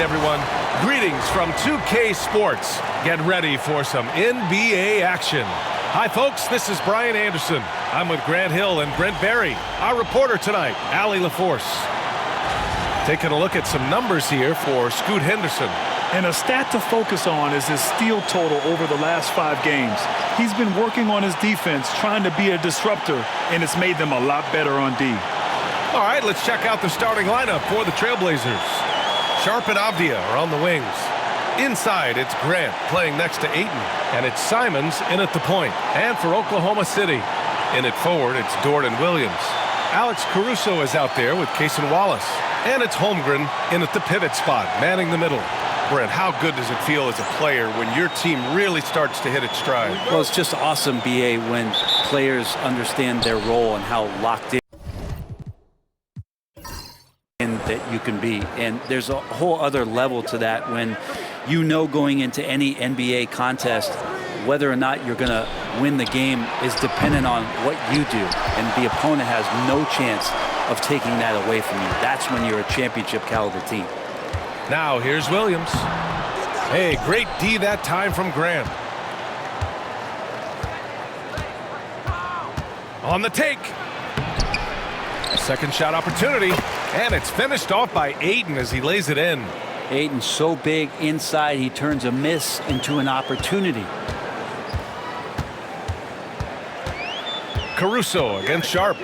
everyone. Greetings from 2K Sports. Get ready for some NBA action. Hi, folks. This is Brian Anderson. I'm with Grant Hill and Brent Barry. Our reporter tonight, Allie LaForce. Taking a look at some numbers here for Scoot Henderson. And a stat to focus on is his steal total over the last 5 games. He's been working on his defense, trying to be a disruptor, and it's made them a lot better on D. All right, let's check out the starting lineup for the Trailblazers. Sharp and Avdia are on the wings. Inside, it's Grant playing next to Ayton, and it's Simons in at the point. And for Oklahoma City, in at forward, it's Dort and Williams. Alex Caruso is out there with Cason Wallace. And it's Holmgren in at the pivot spot, manning the middle. Brent, how good does it feel as a player when your team really starts to hit its stride? Well, it's just awesome, B.A., when players understand their role and how locked in that you can be. And there's a whole other level to that when you know going into any NBA contest whether or not you're going to win the game is dependent on what you do. And the opponent has no chance of taking that away from you. That's when you're a championship caliber team. Now here's Williams. Hey, great D that time from Grant. On the take. A second shot opportunity. And it's finished off by Ayton as he lays it in. Ayton's so big inside, he turns a miss into an opportunity. Caruso against Sharp.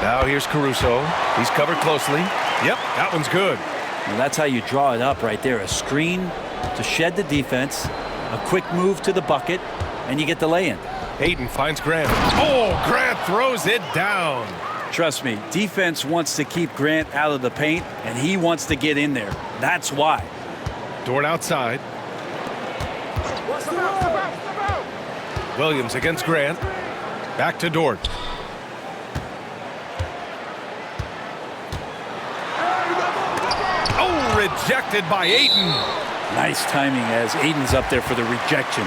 Now here's Caruso. He's covered closely. Yep, that one's good. And that's how you draw it up right there. A screen to shed the defense, a quick move to the bucket, and you get the lay-in. Ayton finds Grant. Oh, Grant throws it down. Trust me, defense wants to keep Grant out of the paint, and he wants to get in there. That's why. Dort outside. Williams against Grant. Back to Dort. Oh, rejected by Ayton. Nice timing as Ayton's up there for the rejection.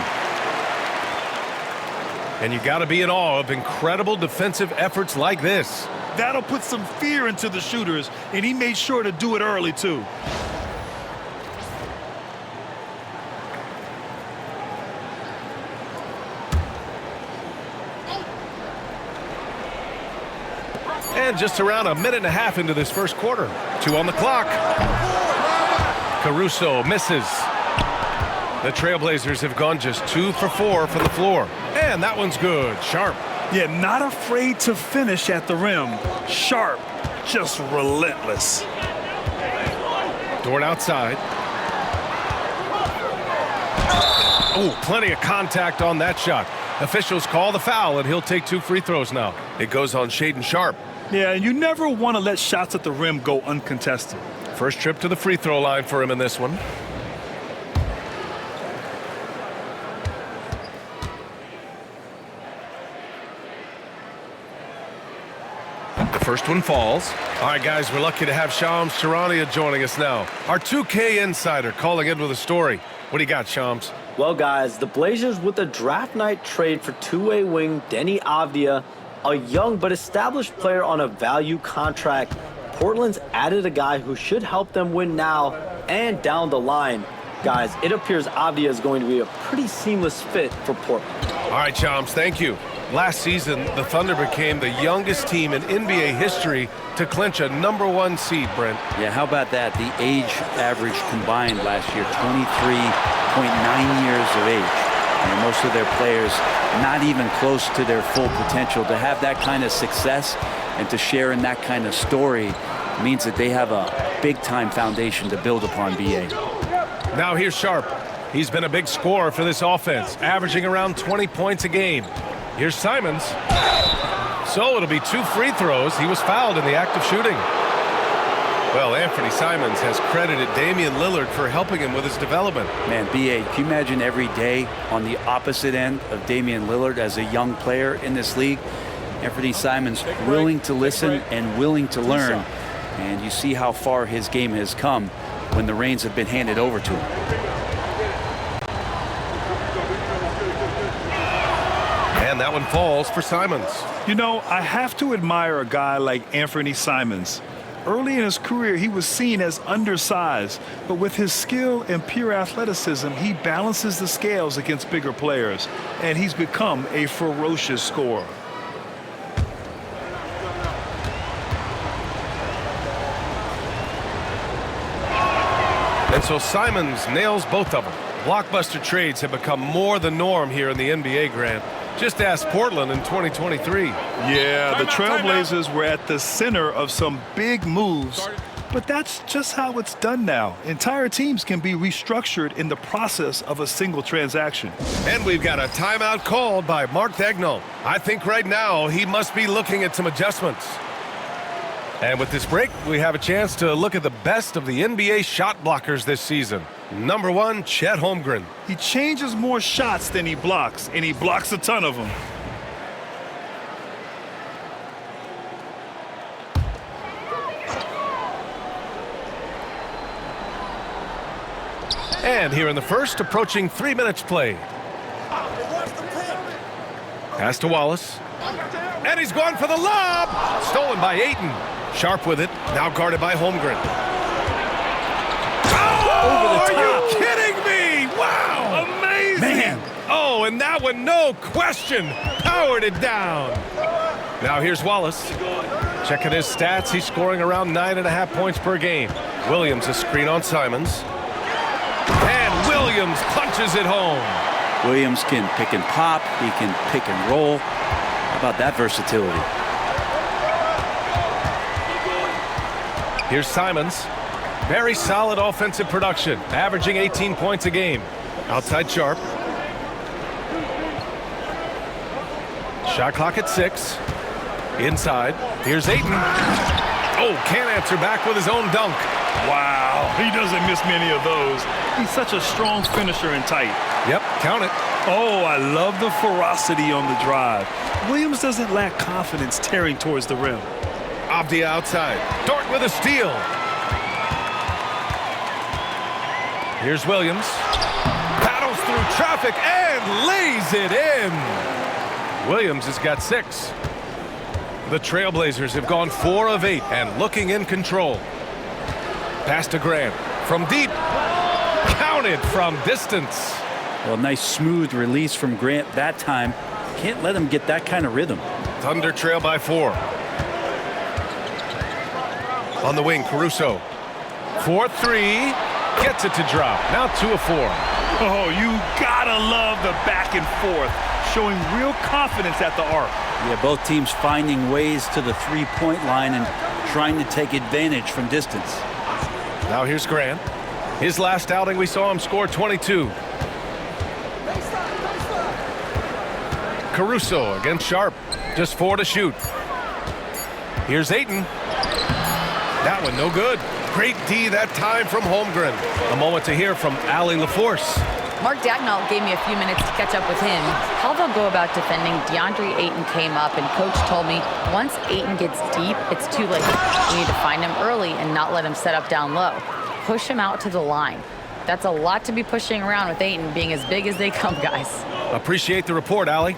And you got to be in awe of incredible defensive efforts like this. That'll put some fear into the shooters, and he made sure to do it early, too. And just around a minute and a half into this first quarter. 2 on the clock. Caruso misses. The Trailblazers have gone just 2 for 4 from the floor. And that one's good. Sharp. Yeah, not afraid to finish at the rim. Sharp, just relentless. Dort outside. Oh, plenty of contact on that shot. Officials call the foul, and he'll take 2 free throws now. It goes on Shaedon Sharp. Yeah, you never want to let shots at the rim go uncontested. First trip to the free throw line for him in this one. The first one falls. All right, guys, we're lucky to have Shams Charania joining us now. Our 2K insider calling in with a story. What do you got, Shams? Well, guys, the Blazers with a draft night trade for two-way wing Deni Avdia, a young but established player on a value contract. Portland's added a guy who should help them win now and down the line. Guys, it appears Avdia is going to be a pretty seamless fit for Portland. All right, Shams, thank you. Last season, the Thunder became the youngest team in NBA history to clinch a #1 seed, Brent. Yeah, how about that? The age average combined last year, 23.9 years of age. And most of their players not even close to their full potential. To have that kind of success and to share in that kind of story means that they have a big-time foundation to build upon, B.A. Now here's Sharp. He's been a big scorer for this offense, averaging around 20 points a game. Here's Simons. So it'll be 2 free throws. He was fouled in the act of shooting. Well, Anthony Simons has credited Damian Lillard for helping him with his development. Man, B.A., can you imagine every day on the opposite end of Damian Lillard as a young player in this league? Anthony Simons willing to listen and willing to learn. And you see how far his game has come when the reins have been handed over to him. And that one falls for Simons. You know, I have to admire a guy like Anthony Simons. Early in his career, he was seen as undersized, but with his skill and pure athleticism, he balances the scales against bigger players, and he's become a ferocious scorer. And so Simons nails both of them. Blockbuster trades have become more the norm here in the NBA, Grant. Just ask Portland in 2023. Yeah, the Trailblazers were at the center of some big moves, but that's just how it's done now. Entire teams can be restructured in the process of a single transaction. And we've got a timeout called by Mark Daigneault. I think right now he must be looking at some adjustments. And with this break, we have a chance to look at the best of the NBA shot blockers this season. Number 1, Chet Holmgren. He changes more shots than he blocks, and he blocks a ton of them. And here in the first, approaching 3 minutes played. Pass to Wallace. And he's going for the lob. Stolen by Ayton. Sharp with it. Now guarded by Holmgren. Oh, are you kidding me? Wow. Amazing. Man. Oh, and that one, no question, powered it down. Now here's Wallace. Checking his stats. He's scoring around 9.5 points per game. Williams a screen on Simons. And Williams punches it home. Williams can pick and pop. He can pick and roll. How about that versatility? Here's Simons. Very solid offensive production, averaging 18 points a game. Outside Sharp. Shot clock at 6. Inside. Here's Ayton. Oh, can't answer back with his own dunk. Wow, he doesn't miss many of those. He's such a strong finisher and tight. Yep, count it. Oh, I love the ferocity on the drive. Williams doesn't lack confidence tearing towards the rim. Avdia outside. Dort with a steal. Here's Williams. Paddles through traffic and lays it in. Williams has got 6. The Trailblazers have gone 4 of 8 and looking in control. Pass to Grant. From deep. Counted from distance. Well, nice smooth release from Grant that time. Can't let him get that kind of rhythm. Thunder trail by 4. On the wing, Caruso. 4-3. Gets it to drop. Now 2 of 4. Oh, you gotta love the back and forth, showing real confidence at the arc. Yeah, both teams finding ways to the three-point line and trying to take advantage from distance. Now here's Grant. His last outing, we saw him score 22. Caruso against Sharp. Just 4 to shoot. Here's Ayton. That one no good. Great D that time from Holmgren. A moment to hear from Allie LaForce. Mark Daigneault gave me a few minutes to catch up with him. How they'll go about defending DeAndre Ayton came up, and Coach told me once Ayton gets deep, it's too late. We need to find him early and not let him set up down low. Push him out to the line. That's a lot to be pushing around with Ayton being as big as they come, guys. Appreciate the report, Allie.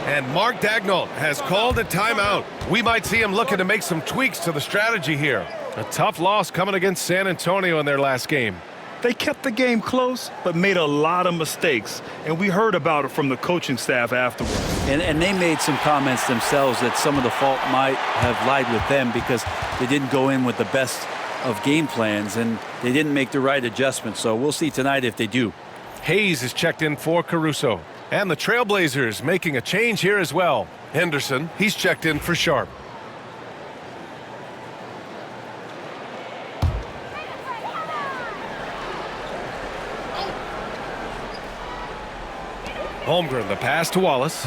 And Mark Daigneault has called a timeout. We might see him looking to make some tweaks to the strategy here. A tough loss coming against San Antonio in their last game. They kept the game close, but made a lot of mistakes, and we heard about it from the coaching staff afterwards. And they made some comments themselves that some of the fault might have lied with them because they didn't go in with the best of game plans, and they didn't make the right adjustments. So we'll see tonight if they do. Hayes is checked in for Caruso. And the Trailblazers making a change here as well. Henderson, he's checked in for Sharp. Holmgren, the pass to Wallace.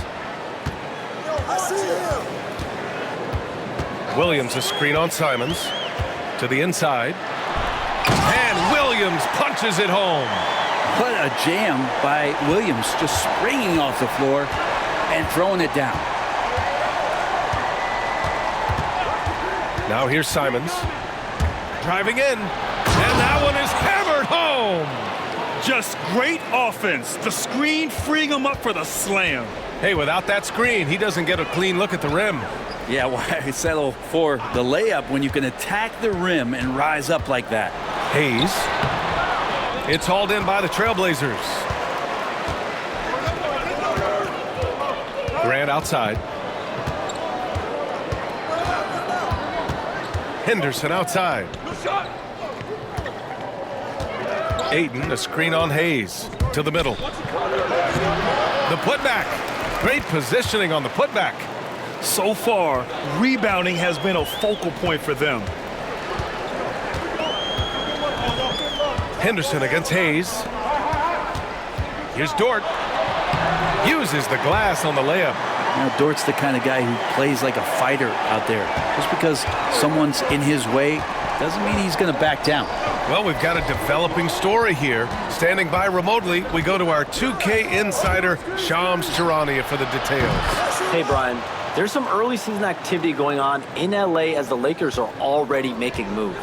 Williams, a screen on Simons. To the inside. And Williams punches it home. What a jam by Williams, just springing off the floor and throwing it down. Now here's Simons. Driving in. And that one is hammered home. Just great offense. The screen freeing him up for the slam. Hey, without that screen, he doesn't get a clean look at the rim. Yeah, why settle for the layup when you can attack the rim and rise up like that? Hayes. It's hauled in by the Trailblazers. Grant outside. Henderson outside. Ayton, a screen on Hayes. To the middle. The putback. Great positioning on the putback. So far, rebounding has been a focal point for them. Henderson against Hayes. Here's Dort. Uses the glass on the layup. Now, Dort's the kind of guy who plays like a fighter out there. Just because someone's in his way doesn't mean he's going to back down. Well, we've got a developing story here. Standing by remotely, we go to our 2K insider, Shams Charania, for the details. Hey, Brian. There's some early season activity going on in LA as the Lakers are already making moves.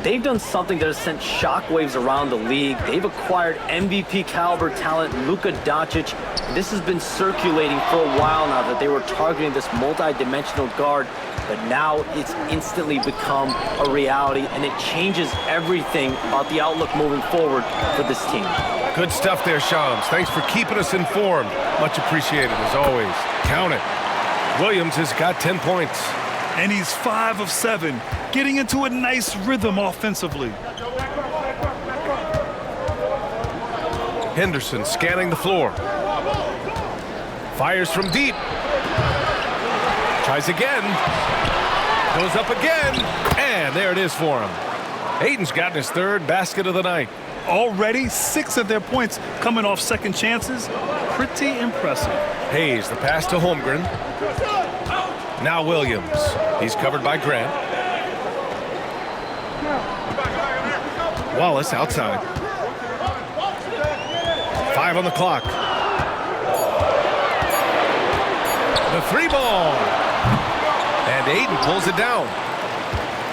They've done something that has sent shockwaves around the league. They've acquired MVP caliber talent Luka Doncic. This has been circulating for a while now that they were targeting this multi-dimensional guard, but now it's instantly become a reality, and it changes everything about the outlook moving forward for this team. Good stuff there, Shams. Thanks for keeping us informed. Much appreciated, as always. Count it. Williams has got 10 points. And he's 5 of 7, getting into a nice rhythm offensively. Henderson scanning the floor. Fires from deep. Tries again. Goes up again. And there it is for him. Ayton's gotten his third basket of the night. Already 6 of their points coming off second chances. Pretty impressive. Hayes, the pass to Holmgren. Now Williams. He's covered by Grant. Wallace outside. 5 on the clock. The 3 ball. And Ayton pulls it down.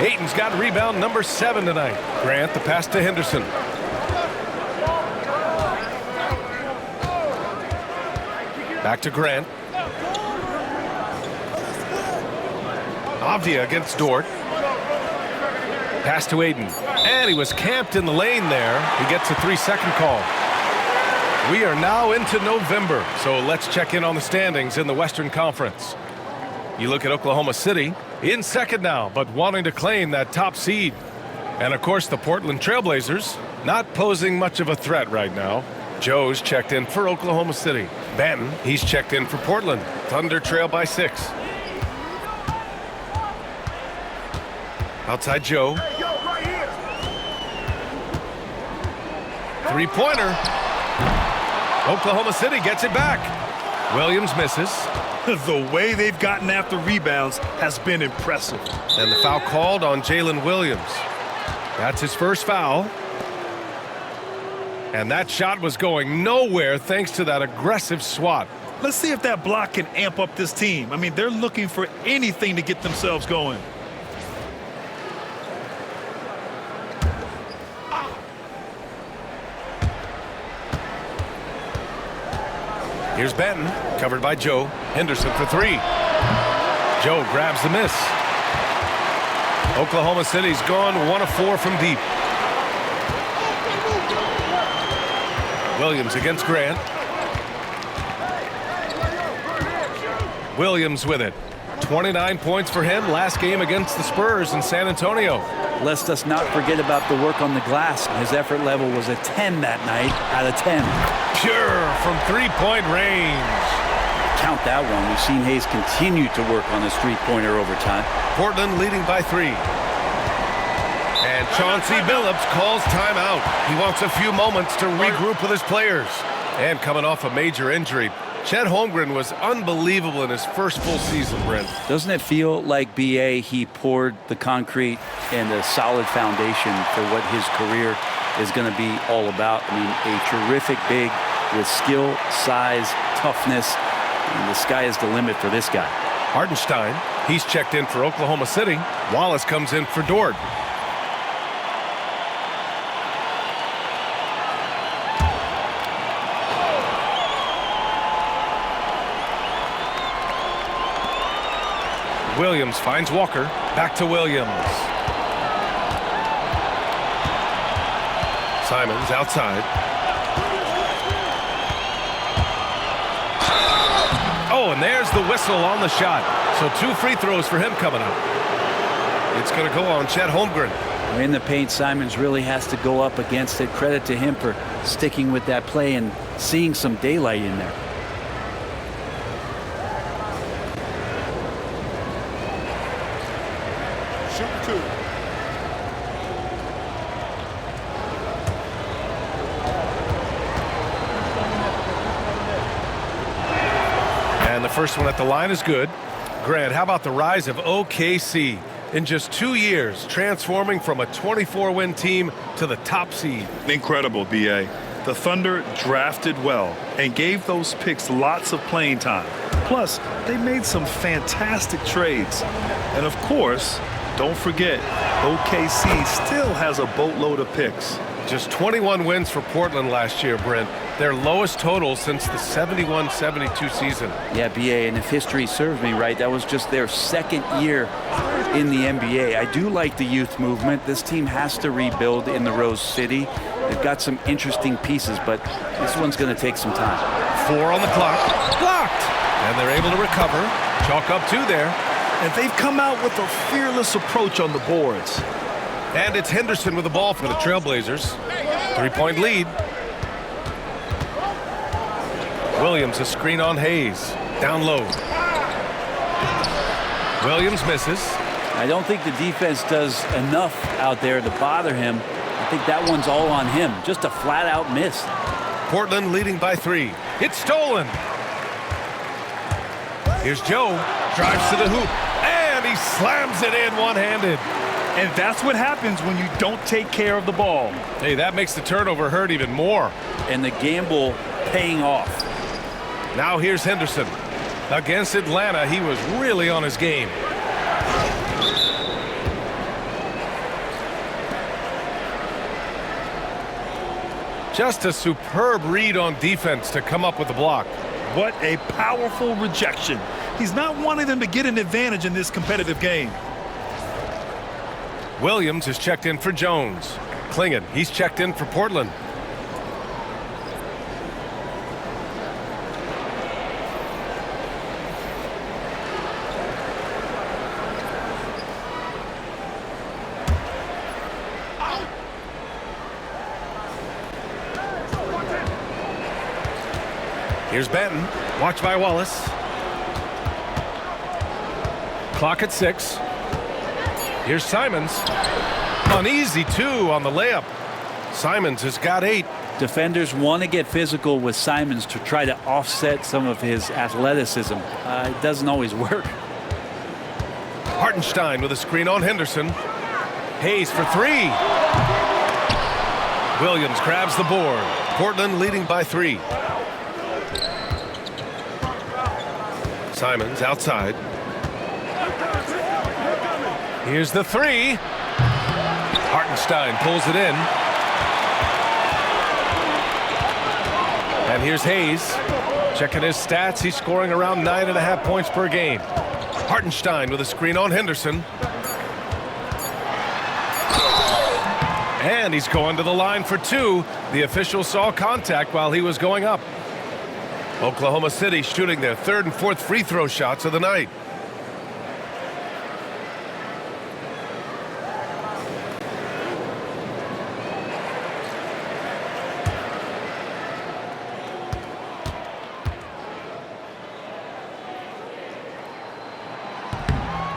Ayton's got rebound number 7 tonight. Grant, the pass to Henderson. Back to Grant. Avdia against Dort. Pass to Ayton. And he was camped in the lane there. He gets a 3-second call. We are now into November, so let's check in on the standings in the Western Conference. You look at Oklahoma City, in second now, but wanting to claim that top seed. And of course, the Portland Trailblazers, not posing much of a threat right now. Joe's checked in for Oklahoma City. Banton, he's checked in for Portland. Thunder trail by 6. Outside Joe. 3-pointer. Oklahoma City gets it back. Williams misses. The way they've gotten after rebounds has been impressive. And the foul called on Jalen Williams. That's his first foul. And that shot was going nowhere thanks to that aggressive swat. Let's see if that block can amp up this team. I mean, they're looking for anything to get themselves going. Here's Banton, covered by Joe. Henderson for 3. Joe grabs the miss. Oklahoma City's gone 1 of 4 from deep. Williams against Grant. Williams with it. 29 points for him last game against the Spurs in San Antonio. Lest us not forget about the work on the glass. His effort level was a 10 that night out of 10. Pure from 3-point range. Count that one. We've seen Hayes continue to work on his 3-pointer over time. Portland leading by 3. And Chauncey Billups calls timeout. He wants a few moments to regroup with his players. And coming off a major injury, Chet Holmgren was unbelievable in his first full season, Brent. Doesn't it feel like BA, he poured the concrete and a solid foundation for what his career is going to be all about? I mean, a terrific big with skill, size, toughness, and the sky is the limit for this guy. Hartenstein, he's checked in for Oklahoma City. Wallace comes in for Dort. Williams finds Walker. Back to Williams. Simons outside. Oh, and there's the whistle on the shot. So 2 free throws for him coming up. It's going to go on Chet Holmgren. In the paint, Simons really has to go up against it. Credit to him for sticking with that play and seeing some daylight in there. Shoot 2. And the first one at the line is good. Grant, how about the rise of OKC? In just 2 years, transforming from a 24-win team to the top seed. Incredible, B.A. The Thunder drafted well and gave those picks lots of playing time. Plus, they made some fantastic trades. And of course, don't forget, OKC still has a boatload of picks. Just 21 wins for Portland last year, Brent. Their lowest total since the 71-72 season. Yeah, BA, and if history serves me right, that was just their second year in the NBA. I do like the youth movement. This team has to rebuild in the Rose City. They've got some interesting pieces, but this one's going to take some time. 4 on the clock. Blocked! And they're able to recover. Chalk up 2 there. And they've come out with a fearless approach on the boards. And it's Henderson with the ball for the Trailblazers. 3-point lead. Williams a screen on Hayes. Down low. Williams misses. I don't think the defense does enough out there to bother him. I think that one's all on him. Just a flat-out miss. Portland leading by 3. It's stolen. Here's Joe. Drives to the hoop. And he slams it in one-handed. And that's what happens when you don't take care of the ball. Hey, that makes the turnover hurt even more. And the gamble paying off. Now here's Henderson. Against Atlanta, he was really on his game. Just a superb read on defense to come up with the block. What a powerful rejection. He's not wanting them to get an advantage in this competitive game. Williams is checked in for Jones. Klingon, he's checked in for Portland. Here's Benton. Watched by Wallace. Clock at 6. Here's Simons. An easy 2 on the layup. Simons has got 8. Defenders want to get physical with Simons to try to offset some of his athleticism. It doesn't always work. Hartenstein with a screen on Henderson. Hayes for 3. Williams grabs the board. Portland leading by 3. Simons outside. Here's the 3. Hartenstein pulls it in. And here's Hayes. Checking his stats, he's scoring around 9.5 points per game. Hartenstein with a screen on Henderson. And he's going to the line for 2. The official saw contact while he was going up. Oklahoma City shooting their 3rd and 4th free throw shots of the night.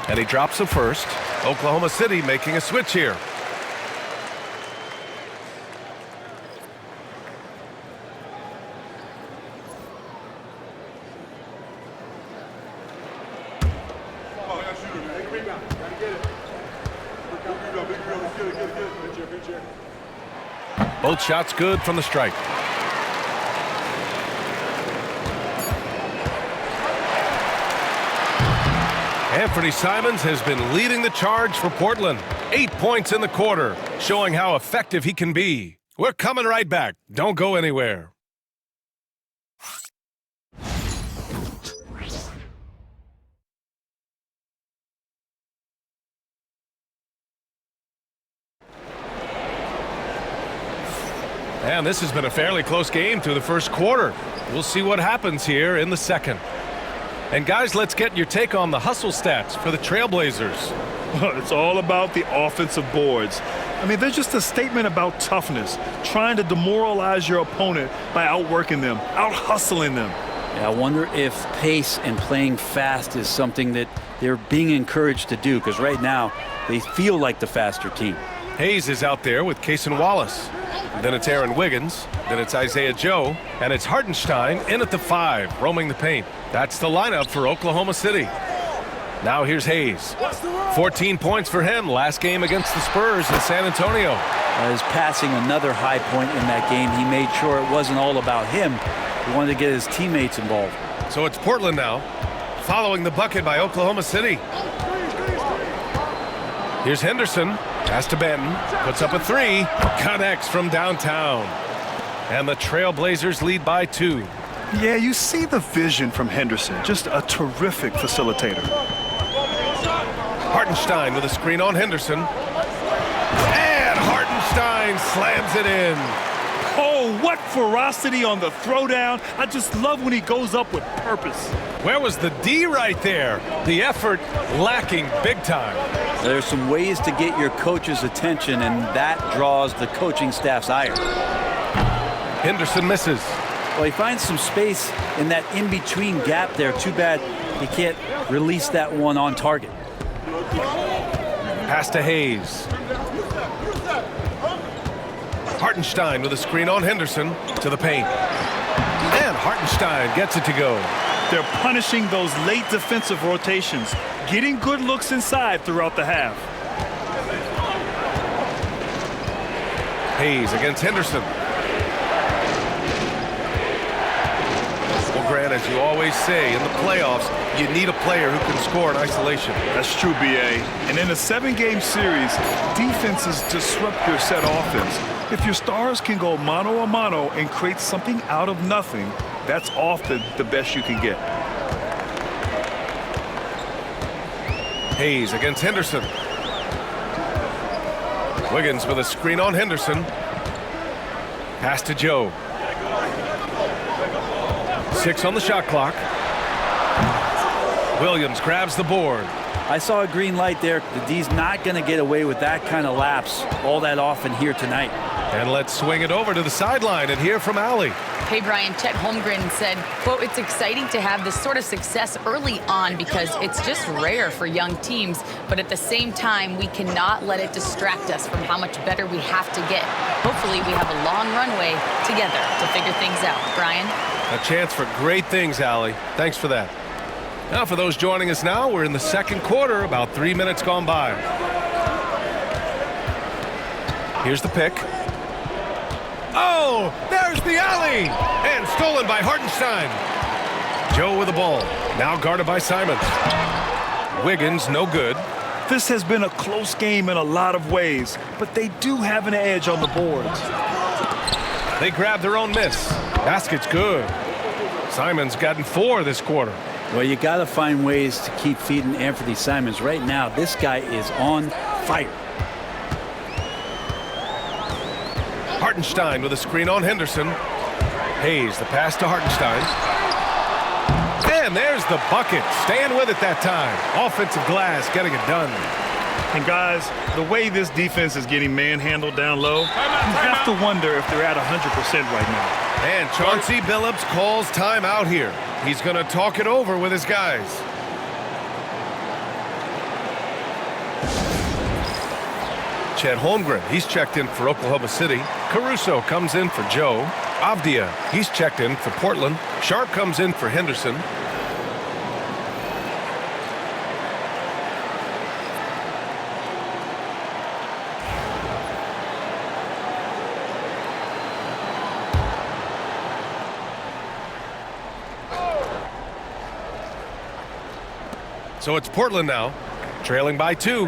And he drops the first. Oklahoma City making a switch here. Both shots good from the stripe. Anthony Simons has been leading the charge for Portland. 8 points in the quarter, showing how effective he can be. We're coming right back. Don't go anywhere. And this has been a fairly close game through the first quarter. We'll see what happens here in the second. And guys, let's get your take on the hustle stats for the Trailblazers. Well, it's all about the offensive boards. I mean, they're just a statement about toughness, trying to demoralize your opponent by outworking them, out-hustling them. Yeah, I wonder if pace and playing fast is something that they're being encouraged to do, because right now they feel like the faster team. Hayes is out there with Cason Wallace. Then it's Aaron Wiggins. Then it's Isaiah Joe. And it's Hartenstein in at the 5, roaming the paint. That's the lineup for Oklahoma City. Now here's Hayes. 14 points for him last game against the Spurs in San Antonio. His passing, another high point in that game. He made sure it wasn't all about him. He wanted to get his teammates involved. So it's Portland now, following the bucket by Oklahoma City. Here's Henderson. Pass to Benton. Puts up a 3. Connects from downtown. And the Trailblazers lead by 2. Yeah, you see the vision from Henderson. Just a terrific facilitator. Hartenstein with a screen on Henderson. And Hartenstein slams it in. Oh, what ferocity on the throwdown. I just love when he goes up with purpose. Where was the D right there? The effort lacking big time. There's some ways to get your coach's attention, and that draws the coaching staff's ire. Henderson misses. Well, he finds some space in that in-between gap there. Too bad he can't release that one on target. Pass to Hayes. Hartenstein with a screen on Henderson to the paint. And Hartenstein gets it to go. They're punishing those late defensive rotations, getting good looks inside throughout the half. Hayes against Henderson. Well, Grant, as you always say, in the playoffs, you need a player who can score in isolation. That's true, B.A. And in a 7-game series, defenses disrupt your set offense. If your stars can go mano-a-mano and create something out of nothing, that's often the best you can get. Hayes against Henderson. Wiggins with a screen on Henderson. Pass to Joe. 6 on the shot clock. Williams grabs the board. I saw a green light there. The D's not going to get away with that kind of lapse all that often here tonight. And let's swing it over to the sideline and hear from Allie. Hey, Brian, Chet Holmgren said, quote, "It's exciting to have this sort of success early on because it's just rare for young teams. But at the same time, we cannot let it distract us from how much better we have to get. Hopefully, we have a long runway together to figure things out." Brian? A chance for great things, Allie. Thanks for that. Now, for those joining us now, we're in the second quarter, about 3 minutes gone by. Here's the pick. Oh, there's the alley! And stolen by Hartenstein. Joe with the ball. Now guarded by Simons. Wiggins, no good. This has been a close game in a lot of ways, but they do have an edge on the boards. They grab their own miss. Basket's good. Simons gotten 4 this quarter. Well, you got to find ways to keep feeding Anthony Simons. Right now, this guy is on fire. Hartenstein with a screen on Henderson. Hayes, the pass to Hartenstein. And there's the bucket. Staying with it that time. Offensive glass getting it done. And guys, the way this defense is getting manhandled down low, you have to wonder if they're at 100% right now. And Chauncey Billups calls timeout here. He's going to talk it over with his guys. Chet Holmgren, he's checked in for Oklahoma City. Caruso comes in for Joe. Avdia, he's checked in for Portland. Sharp comes in for Henderson. So it's Portland now, trailing by 2.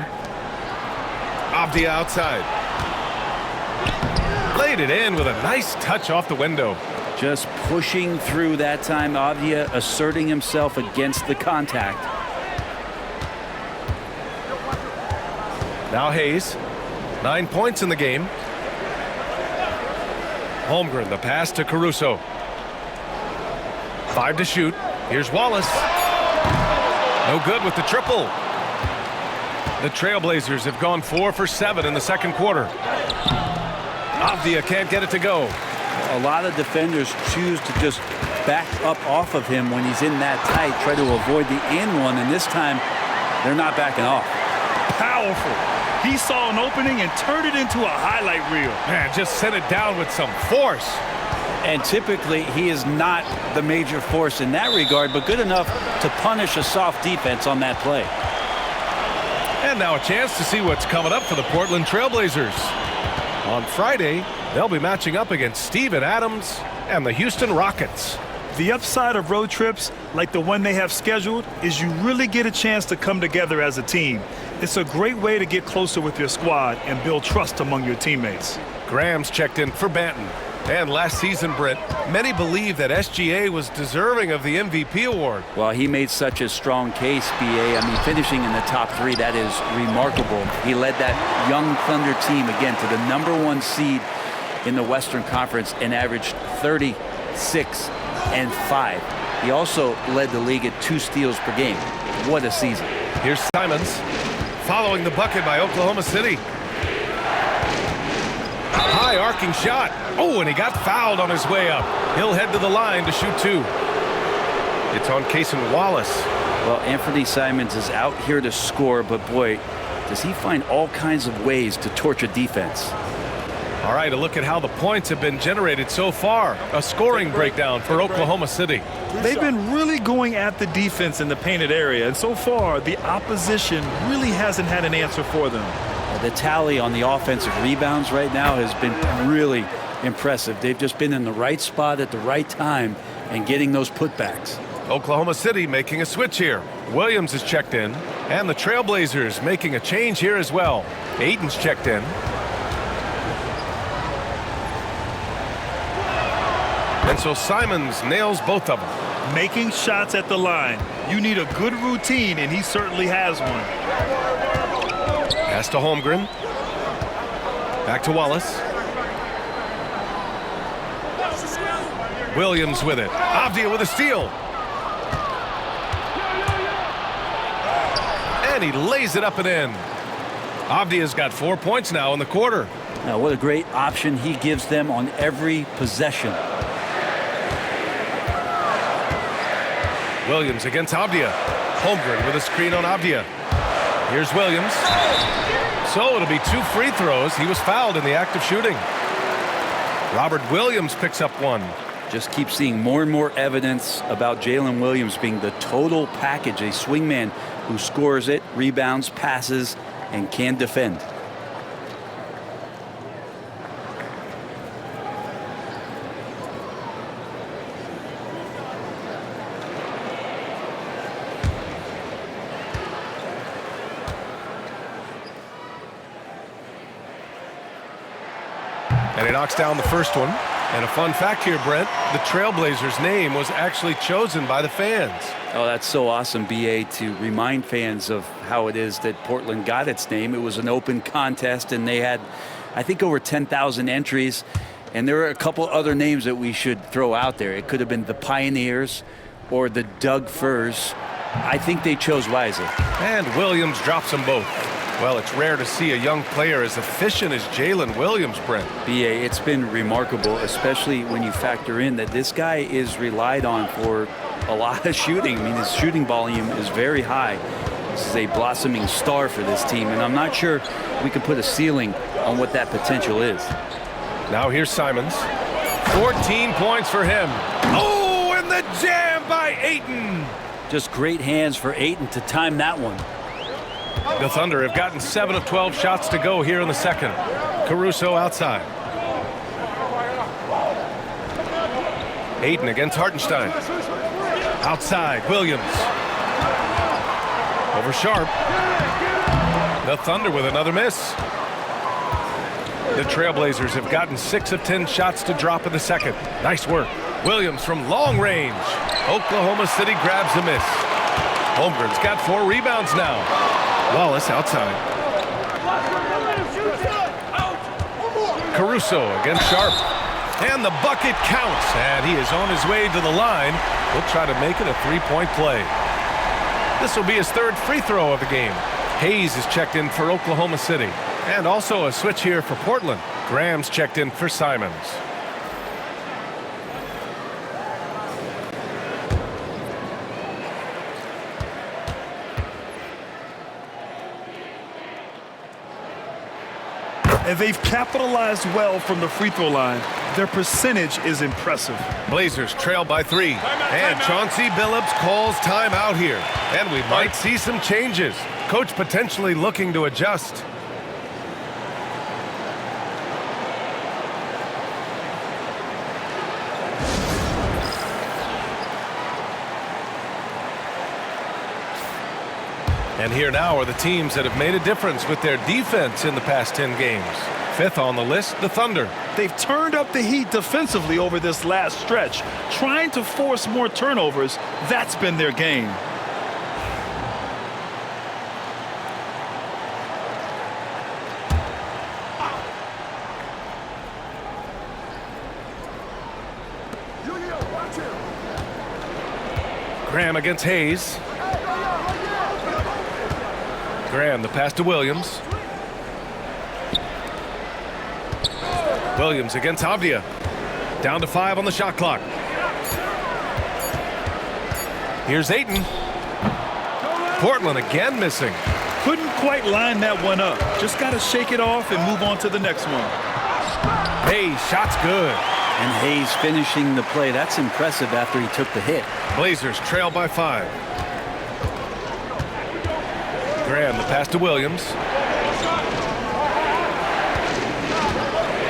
Avdia outside. Laid it in with a nice touch off the window. Just pushing through that time. Avdia asserting himself against the contact. Now Hayes, 9 points in the game. Holmgren, the pass to Caruso. 5 to shoot. Here's Wallace. No good with the triple. The Trailblazers have gone 4 for 7 in the second quarter. Avdia can't get it to go. A lot of defenders choose to just back up off of him when he's in that tight, try to avoid the and one, and this time they're not backing off. Powerful. He saw an opening and turned it into a highlight reel. Man, just sent it down with some force. And typically he is not the major force in that regard, but good enough to punish a soft defense on that play. And now a chance to see what's coming up for the Portland Trailblazers. On Friday, they'll be matching up against Steven Adams and the Houston Rockets. The upside of road trips, like the one they have scheduled, is you really get a chance to come together as a team. It's a great way to get closer with your squad and build trust among your teammates. Graham's checked in for Banton. And last season, Brent, many believe that SGA was deserving of the MVP award. Well, he made such a strong case, B.A. I mean, finishing in the top 3, that is remarkable. He led that young Thunder team, again, to the #1 seed in the Western Conference and averaged 36 and 5. He also led the league at 2 steals per game. What a season. Here's Simons following the bucket by Oklahoma City. High arcing shot. Oh, and he got fouled on his way up. He'll head to the line to shoot 2. It's on Cason Wallace. Well, Anthony Simons is out here to score, but boy, does he find all kinds of ways to torture defense. All right, a look at how the points have been generated so far. A scoring breakdown for Oklahoma City. They've been really going at the defense in the painted area, and so far the opposition really hasn't had an answer for them. The tally on the offensive rebounds right now has been really impressive. They've just been in the right spot at the right time and getting those putbacks. Oklahoma City making a switch here. Williams is checked in, and the Trailblazers making a change here as well. Ayton's checked in. And so Simons nails both of them. Making shots at the line. You need a good routine, and he certainly has one. Pass to Holmgren. Back to Wallace. Williams with it. Avdia with a steal. And he lays it up and in. Avdia's got 4 points now in the quarter. Now, what a great option he gives them on every possession. Williams against Avdia. Holmgren with a screen on Avdia. Here's Williams. So it'll be 2 free throws. He was fouled in the act of shooting. Robert Williams picks up 1. Just keep seeing more and more evidence about Jalen Williams being the total package, a swingman who scores it, rebounds, passes, and can defend. And he knocks down the first one. And a fun fact here, Brent, the Trailblazers' name was actually chosen by the fans. Oh, that's so awesome, B.A., to remind fans of how it is that Portland got its name. It was an open contest, and they had, I think, over 10,000 entries. And there are a couple other names that we should throw out there. It could have been the Pioneers or the Doug Furs. I think they chose wisely. And Williams drops them both. Well, it's rare to see a young player as efficient as Jalen Williams, Brent. B.A., it's been remarkable, especially when you factor in that this guy is relied on for a lot of shooting. I mean, his shooting volume is very high. This is a blossoming star for this team, and I'm not sure we can put a ceiling on what that potential is. Now here's Simons. 14 points for him. Oh, and the jam by Ayton. Just great hands for Ayton to time that one. The Thunder have gotten 7 of 12 shots to go here in the second. Caruso outside. Ayton against Hartenstein. Outside, Williams. Over Sharp. The Thunder with another miss. The Trailblazers have gotten 6 of 10 shots to drop in the second. Nice work. Williams from long range. Oklahoma City grabs the miss. Holmgren's got 4 rebounds now. Wallace outside. Caruso against Sharp. And the bucket counts, and he is on his way to the line. He'll try to make it a three-point play. This will be his third free throw of the game. Hayes is checked in for Oklahoma City. And also a switch here for Portland. Graham's checked in for Simons. And they've capitalized well from the free throw line. Their percentage is impressive. Blazers trail by 3. And Chauncey Billups calls timeout here. And we might see some changes. Coach potentially looking to adjust. And here now are the teams that have made a difference with their defense in the past 10 games. Fifth on the list, the Thunder. They've turned up the heat defensively over this last stretch, trying to force more turnovers. That's been their game. Graham against Hayes. Graham, the pass to Williams. Williams against Avdia. Down to 5 on the shot clock. Here's Ayton. Portland again missing. Couldn't quite line that one up. Just got to shake it off and move on to the next one. Hayes, shot's good. And Hayes finishing the play. That's impressive after he took the hit. Blazers trail by 5. Graham, the pass to Williams.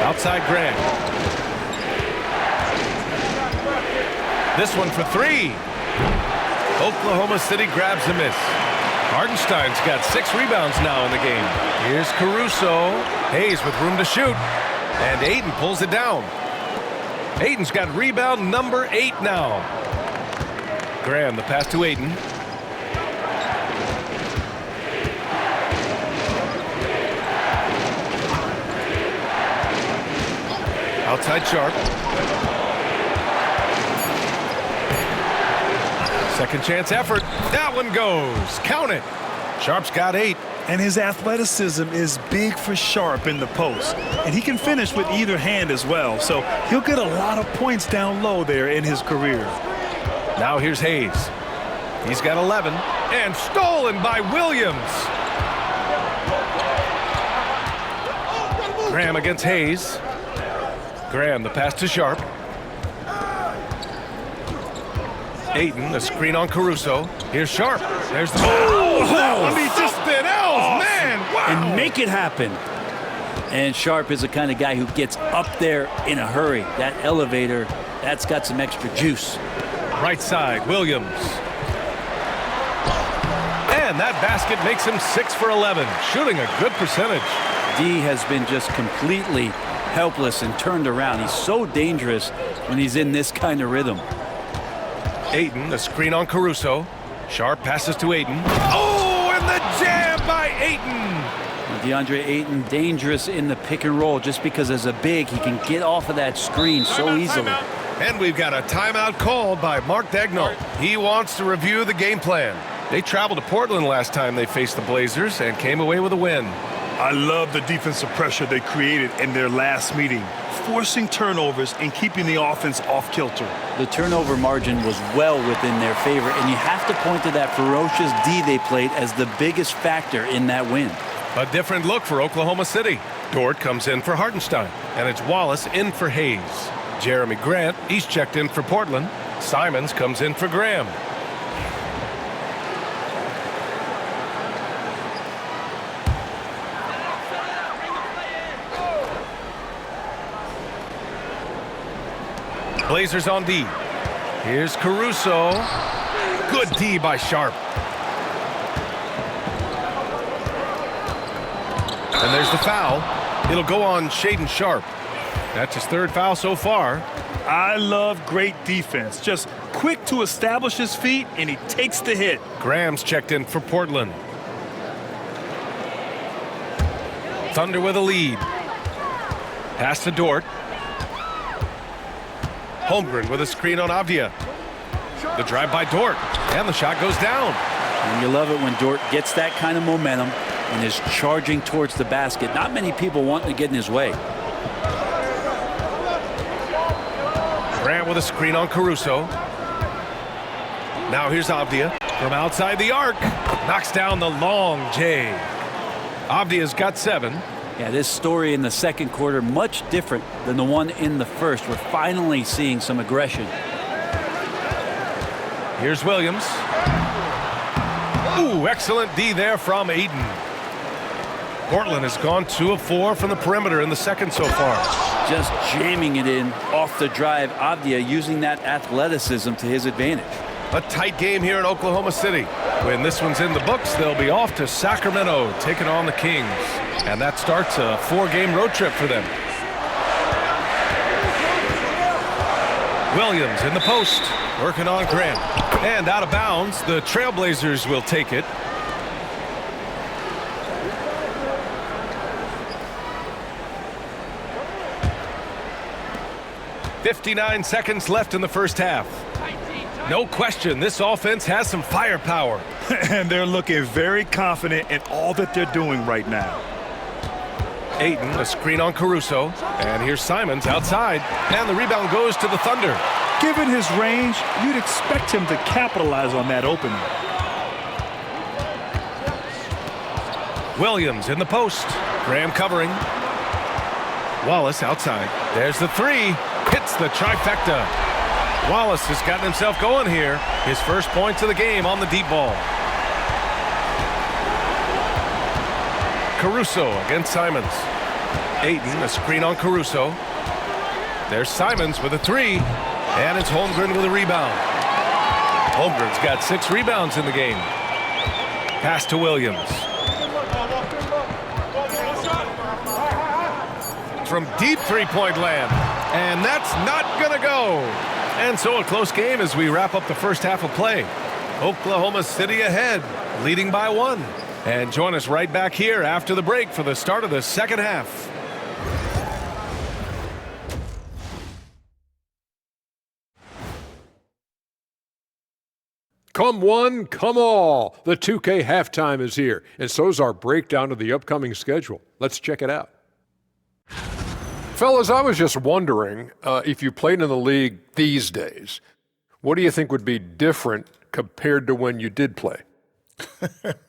Outside Graham. This one for 3. Oklahoma City grabs a miss. Hartenstein's got 6 rebounds now in the game. Here's Caruso. Hayes with room to shoot. And Ayton pulls it down. Ayton's got rebound number 8 now. Graham, the pass to Ayton. Outside Sharp. Second chance effort. That one goes. Count it. Sharp's got 8. And his athleticism is big for Sharp in the post. And he can finish with either hand as well. So he'll get a lot of points down low there in his career. Now here's Hayes. He's got 11. And stolen by Williams. Graham against Hayes. Graham, the pass to Sharp. Ayton, the screen on Caruso. Here's Sharp. There's the I mean, just something else, man. Wow. And make it happen. And Sharp is the kind of guy who gets up there in a hurry. That elevator, that's got some extra juice. Right side, Williams. And that basket makes him 6 for 11, shooting a good percentage. D has been just completely helpless and turned around. He's so dangerous when he's in this kind of rhythm. Ayton, the screen on Caruso. Sharp passes to Ayton. Oh, and the jam by Ayton. DeAndre Ayton dangerous in the pick and roll just because as a big he can get off of that screen so easily. And we've got a timeout called by Mark Daigneault. He wants to review the game plan. They traveled to Portland last time they faced the Blazers and came away with a win. I love the defensive pressure they created in their last meeting, forcing turnovers and keeping the offense off kilter. The turnover margin was well within their favor, and you have to point to that ferocious D they played as the biggest factor in that win. A different look for Oklahoma City. Dort comes in for Hartenstein, and it's Wallace in for Hayes. Jeremy Grant, he's checked in for Portland. Simons comes in for Graham. Blazers on D. Here's Caruso. Good D by Sharp. And there's the foul. It'll go on Shaedon Sharp. That's his 3rd foul so far. I love great defense. Just quick to establish his feet, and he takes the hit. Graham's checked in for Portland. Thunder with a lead. Pass to Dort. Holmgren with a screen on Avdia. The drive by Dort, and the shot goes down. And you love it when Dort gets that kind of momentum and is charging towards the basket. Not many people wanting to get in his way. Grant with a screen on Caruso. Now here's Avdia from outside the arc. Knocks down the long J. Avdia's got 7. Yeah, this story in the second quarter much different than the one in the first. We're finally seeing some aggression. Here's Williams. Ooh, excellent D there from Ayton. Portland has gone 2 of 4 from the perimeter in the second so far. Just jamming it in off the drive. Avdia using that athleticism to his advantage. A tight game here in Oklahoma City. When this one's in the books, they'll be off to Sacramento, taking on the Kings. And that starts a 4-game road trip for them. Williams in the post, working on Grant. And out of bounds, the Trailblazers will take it. .59 seconds left in the first half. No question, this offense has some firepower. And they're looking very confident in all that they're doing right now. Ayton, a screen on Caruso. And here's Simons outside. And the rebound goes to the Thunder. Given his range, you'd expect him to capitalize on that opening. Williams in the post. Graham covering. Wallace outside. There's the 3. Hits the trifecta. Wallace has gotten himself going here. His first points of the game on the deep ball. Caruso against Simons. Ayton, a screen on Caruso. There's Simons with a 3. And it's Holmgren with a rebound. Holmgren's got 6 rebounds in the game. Pass to Williams. From deep three-point land. And that's not going to go. And so a close game as we wrap up the first half of play. Oklahoma City ahead, leading by 1. And join us right back here after the break for the start of the second half. Come one, come all. The 2K halftime is here, and so's our breakdown of the upcoming schedule. Let's check it out. Fellas, I was just wondering if you played in the league these days, what do you think would be different compared to when you did play?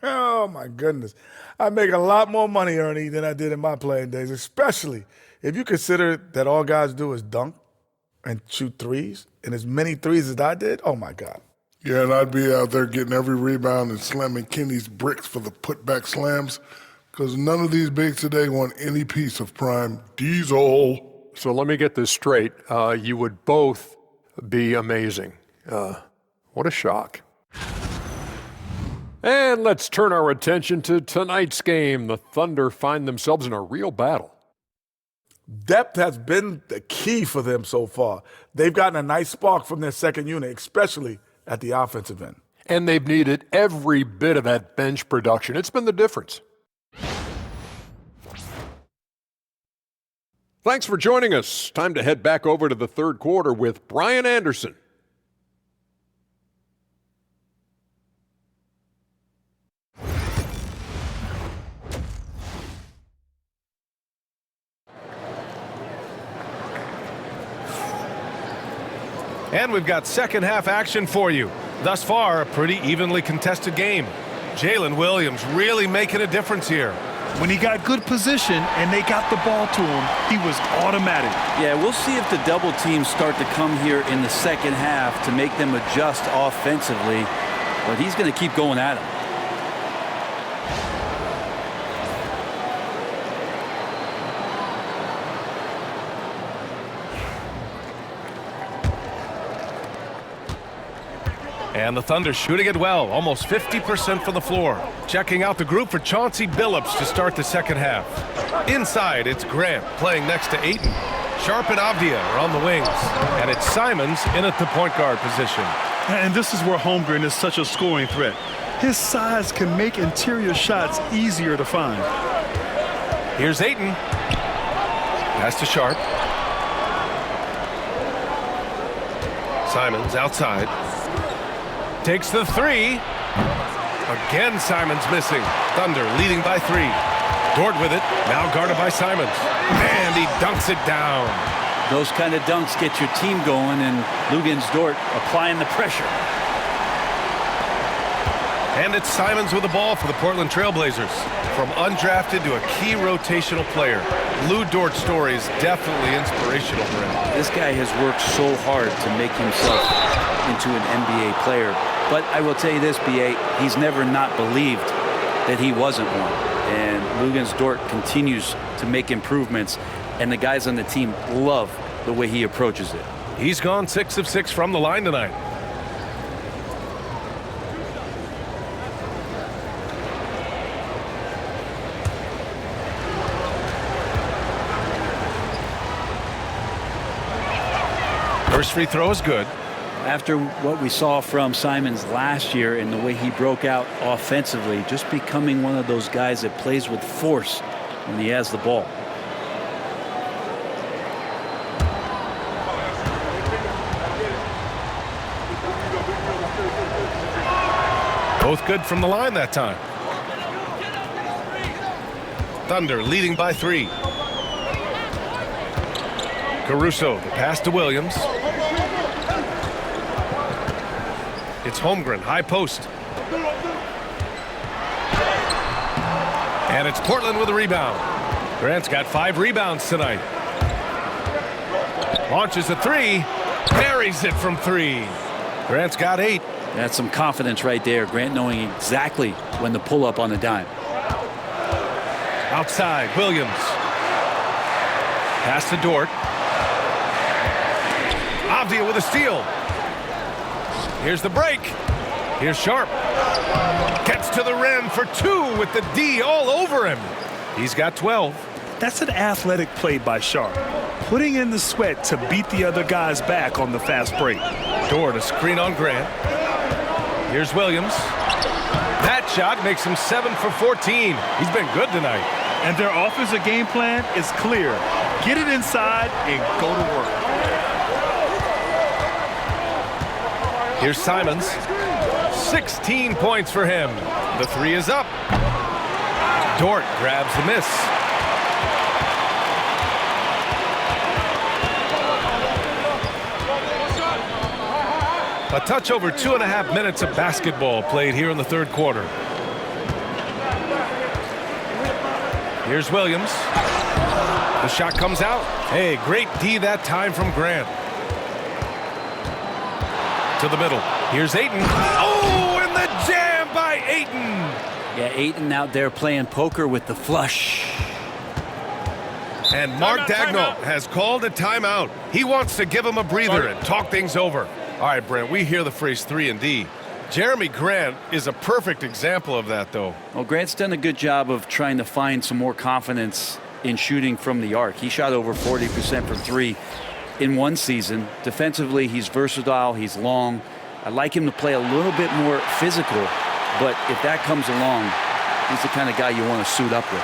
Oh, my goodness. I make a lot more money, Ernie, than I did in my playing days, especially if you consider that all guys do is dunk and shoot threes, and as many threes as I did, oh, my God. Yeah, and I'd be out there getting every rebound and slamming Kenny's bricks for the putback slams because none of these bigs today want any piece of prime Diesel. So let me get this straight. You would both be amazing. What a shock. And let's turn our attention to tonight's game. The Thunder find themselves in a real battle. Depth has been the key for them so far. They've gotten a nice spark from their second unit, especially at the offensive end. And they've needed every bit of that bench production. It's been the difference. Thanks for joining us. Time to head back over to the third quarter with Brian Anderson. And we've got second half action for you. Thus far, a pretty evenly contested game. Jalen Williams really making a difference here. When he got good position and they got the ball to him, he was automatic. Yeah, we'll see if the double teams start to come here in the second half to make them adjust offensively. But he's going to keep going at him. And the Thunder shooting it well, almost 50% from the floor. Checking out the group for Chauncey Billups to start the second half. Inside, it's Grant playing next to Ayton. Sharp and Avdia are on the wings. And it's Simons in at the point guard position. And this is where Holmgren is such a scoring threat. His size can make interior shots easier to find. Here's Ayton. Pass to Sharp. Simons outside. Takes the three. Again, Simons missing. Thunder leading by 3. Dort with it. Now guarded by Simons. And he dunks it down. Those kind of dunks get your team going, and Luguentz Dort applying the pressure. And it's Simons with the ball for the Portland Trailblazers. From undrafted to a key rotational player, Lu Dort's story is definitely inspirational for him. This guy has worked so hard to make himself into an NBA player. But I will tell you this, B.A., he's never not believed that he wasn't one. And Luguentz Dort continues to make improvements, and the guys on the team love the way he approaches it. He's gone 6 of 6 from the line tonight. First free throw is good. After what we saw from Simons last year and the way he broke out offensively, just becoming one of those guys that plays with force when he has the ball. Both good from the line that time. Thunder leading by 3. Caruso, the pass to Williams. It's Holmgren, high post. And it's Portland with a rebound. Grant's got 5 rebounds tonight. Launches a 3. Buries it from 3. Grant's got 8. That's some confidence right there. Grant knowing exactly when to pull up on the dime. Outside, Williams. Pass to Dort. Avdia with a steal. Here's the break. Here's Sharp. Gets to the rim for 2 with the D all over him. He's got 12. That's an athletic play by Sharp, putting in the sweat to beat the other guys back on the fast break. Dort, a screen on Grant. Here's Williams. That shot makes him 7 for 14. He's been good tonight. And their offensive game plan is clear. Get it inside and go to work. Here's Simons. 16 points for him. The 3 is up. Dort grabs the miss. A touch over 2.5 minutes of basketball played here in the third quarter. Here's Williams. The shot comes out. Hey, great D that time from Grant. To the middle. Here's Ayton. Oh, and the jam by Ayton. Yeah, Ayton out there playing poker with the flush. And Mark Daigneault has called a timeout. He wants to give him a breather and talk things over. All right, Brent, we hear the phrase 3 and D. Jeremy Grant is a perfect example of that, though. Well, Grant's done a good job of trying to find some more confidence in shooting from the arc. He shot over 40% from 3 in one season. Defensively, he's versatile, he's long. I'd like him to play a little bit more physical, but if that comes along, he's the kind of guy you want to suit up with.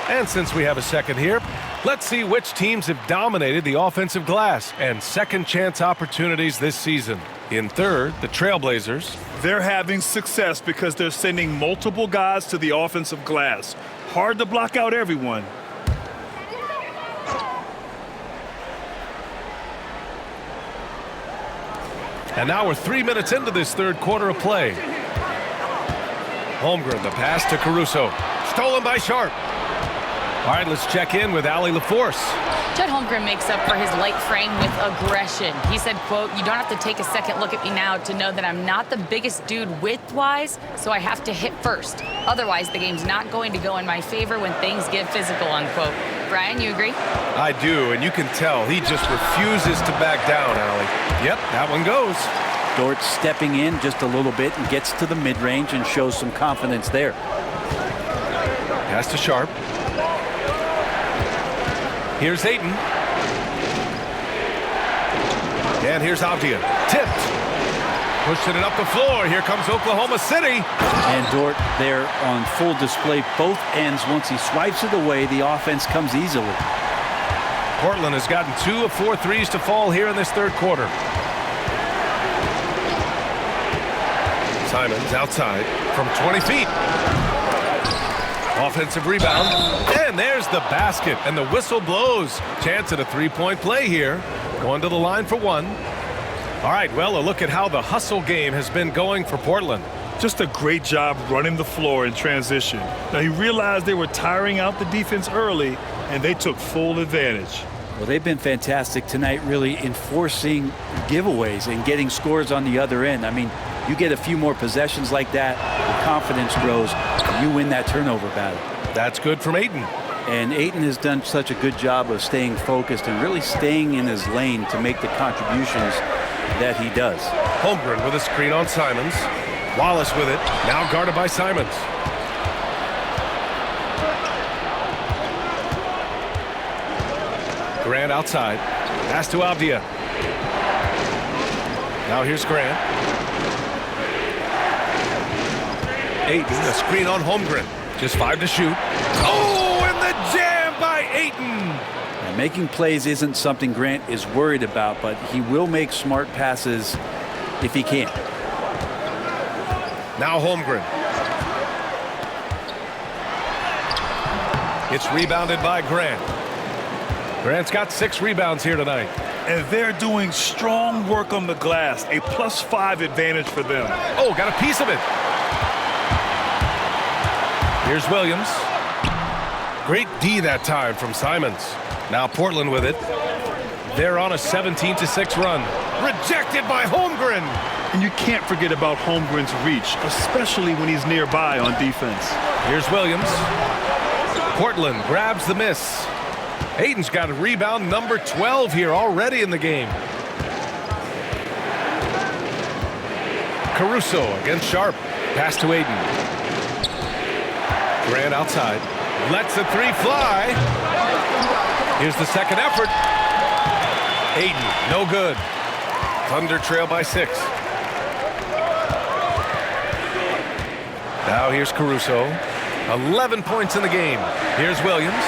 And since we have a second here, let's see which teams have dominated the offensive glass and second chance opportunities this season. In third, the Trailblazers. They're having success because they're sending multiple guys to the offensive glass. Hard to block out everyone. And now we're 3 minutes into this third quarter of play. Holmgren, the pass to Caruso. Stolen by Sharp. All right, let's check in with Allie LaForce. Chet Holmgren makes up for his light frame with aggression. He said, quote, "You don't have to take a second look at me now to know that I'm not the biggest dude width-wise, so I have to hit first. Otherwise, the game's not going to go in my favor when things get physical," unquote. Brian, you agree? I do, and you can tell he just refuses to back down, Allie. Yep, that one goes. Dort stepping in just a little bit and gets to the mid-range and shows some confidence there. Pass to Sharp. Here's Ayton. And here's Avdia. Tipped. Pushing it up the floor. Here comes Oklahoma City. And Dort there on full display, both ends. Once he swipes it away, the offense comes easily. Portland has gotten 2 of 4 threes to fall here in this third quarter. Simons outside from 20 feet. Offensive rebound, and there's the basket, and the whistle blows. Chance at a three-point play here. Going to the line for one. All right, well, a look at how the hustle game has been going for Portland. Just a great job running the floor in transition. Now, he realized they were tiring out the defense early, and they took full advantage. Well, they've been fantastic tonight, really enforcing giveaways and getting scores on the other end. I mean, you get a few more possessions like that, your confidence grows, and you win that turnover battle. That's good from Ayton. And Ayton has done such a good job of staying focused and really staying in his lane to make the contributions that he does. Holmgren with a screen on Simons. Wallace with it, now guarded by Simons. Grant outside. Pass to Avdia. Now here's Grant. Ayton, a screen on Holmgren. Just 5 to shoot. Oh, and the jam by Ayton. And making plays isn't something Grant is worried about, but he will make smart passes if he can. Now Holmgren. It's rebounded by Grant. Grant's got 6 rebounds here tonight. And they're doing strong work on the glass, a +5 advantage for them. Oh, got a piece of it. Here's Williams. Great D that time from Simons. Now Portland with it. They're on a 17-6 run. Rejected by Holmgren. And you can't forget about Holmgren's reach, especially when he's nearby on defense. Here's Williams. Portland grabs the miss. Ayton's got a rebound number 12 here already in the game. Caruso against Sharp. Pass to Ayton. Grant outside. Lets the 3 fly. Here's the second effort. Ayton, no good. Thunder trail by 6. Now here's Caruso. 11 points in the game. Here's Williams.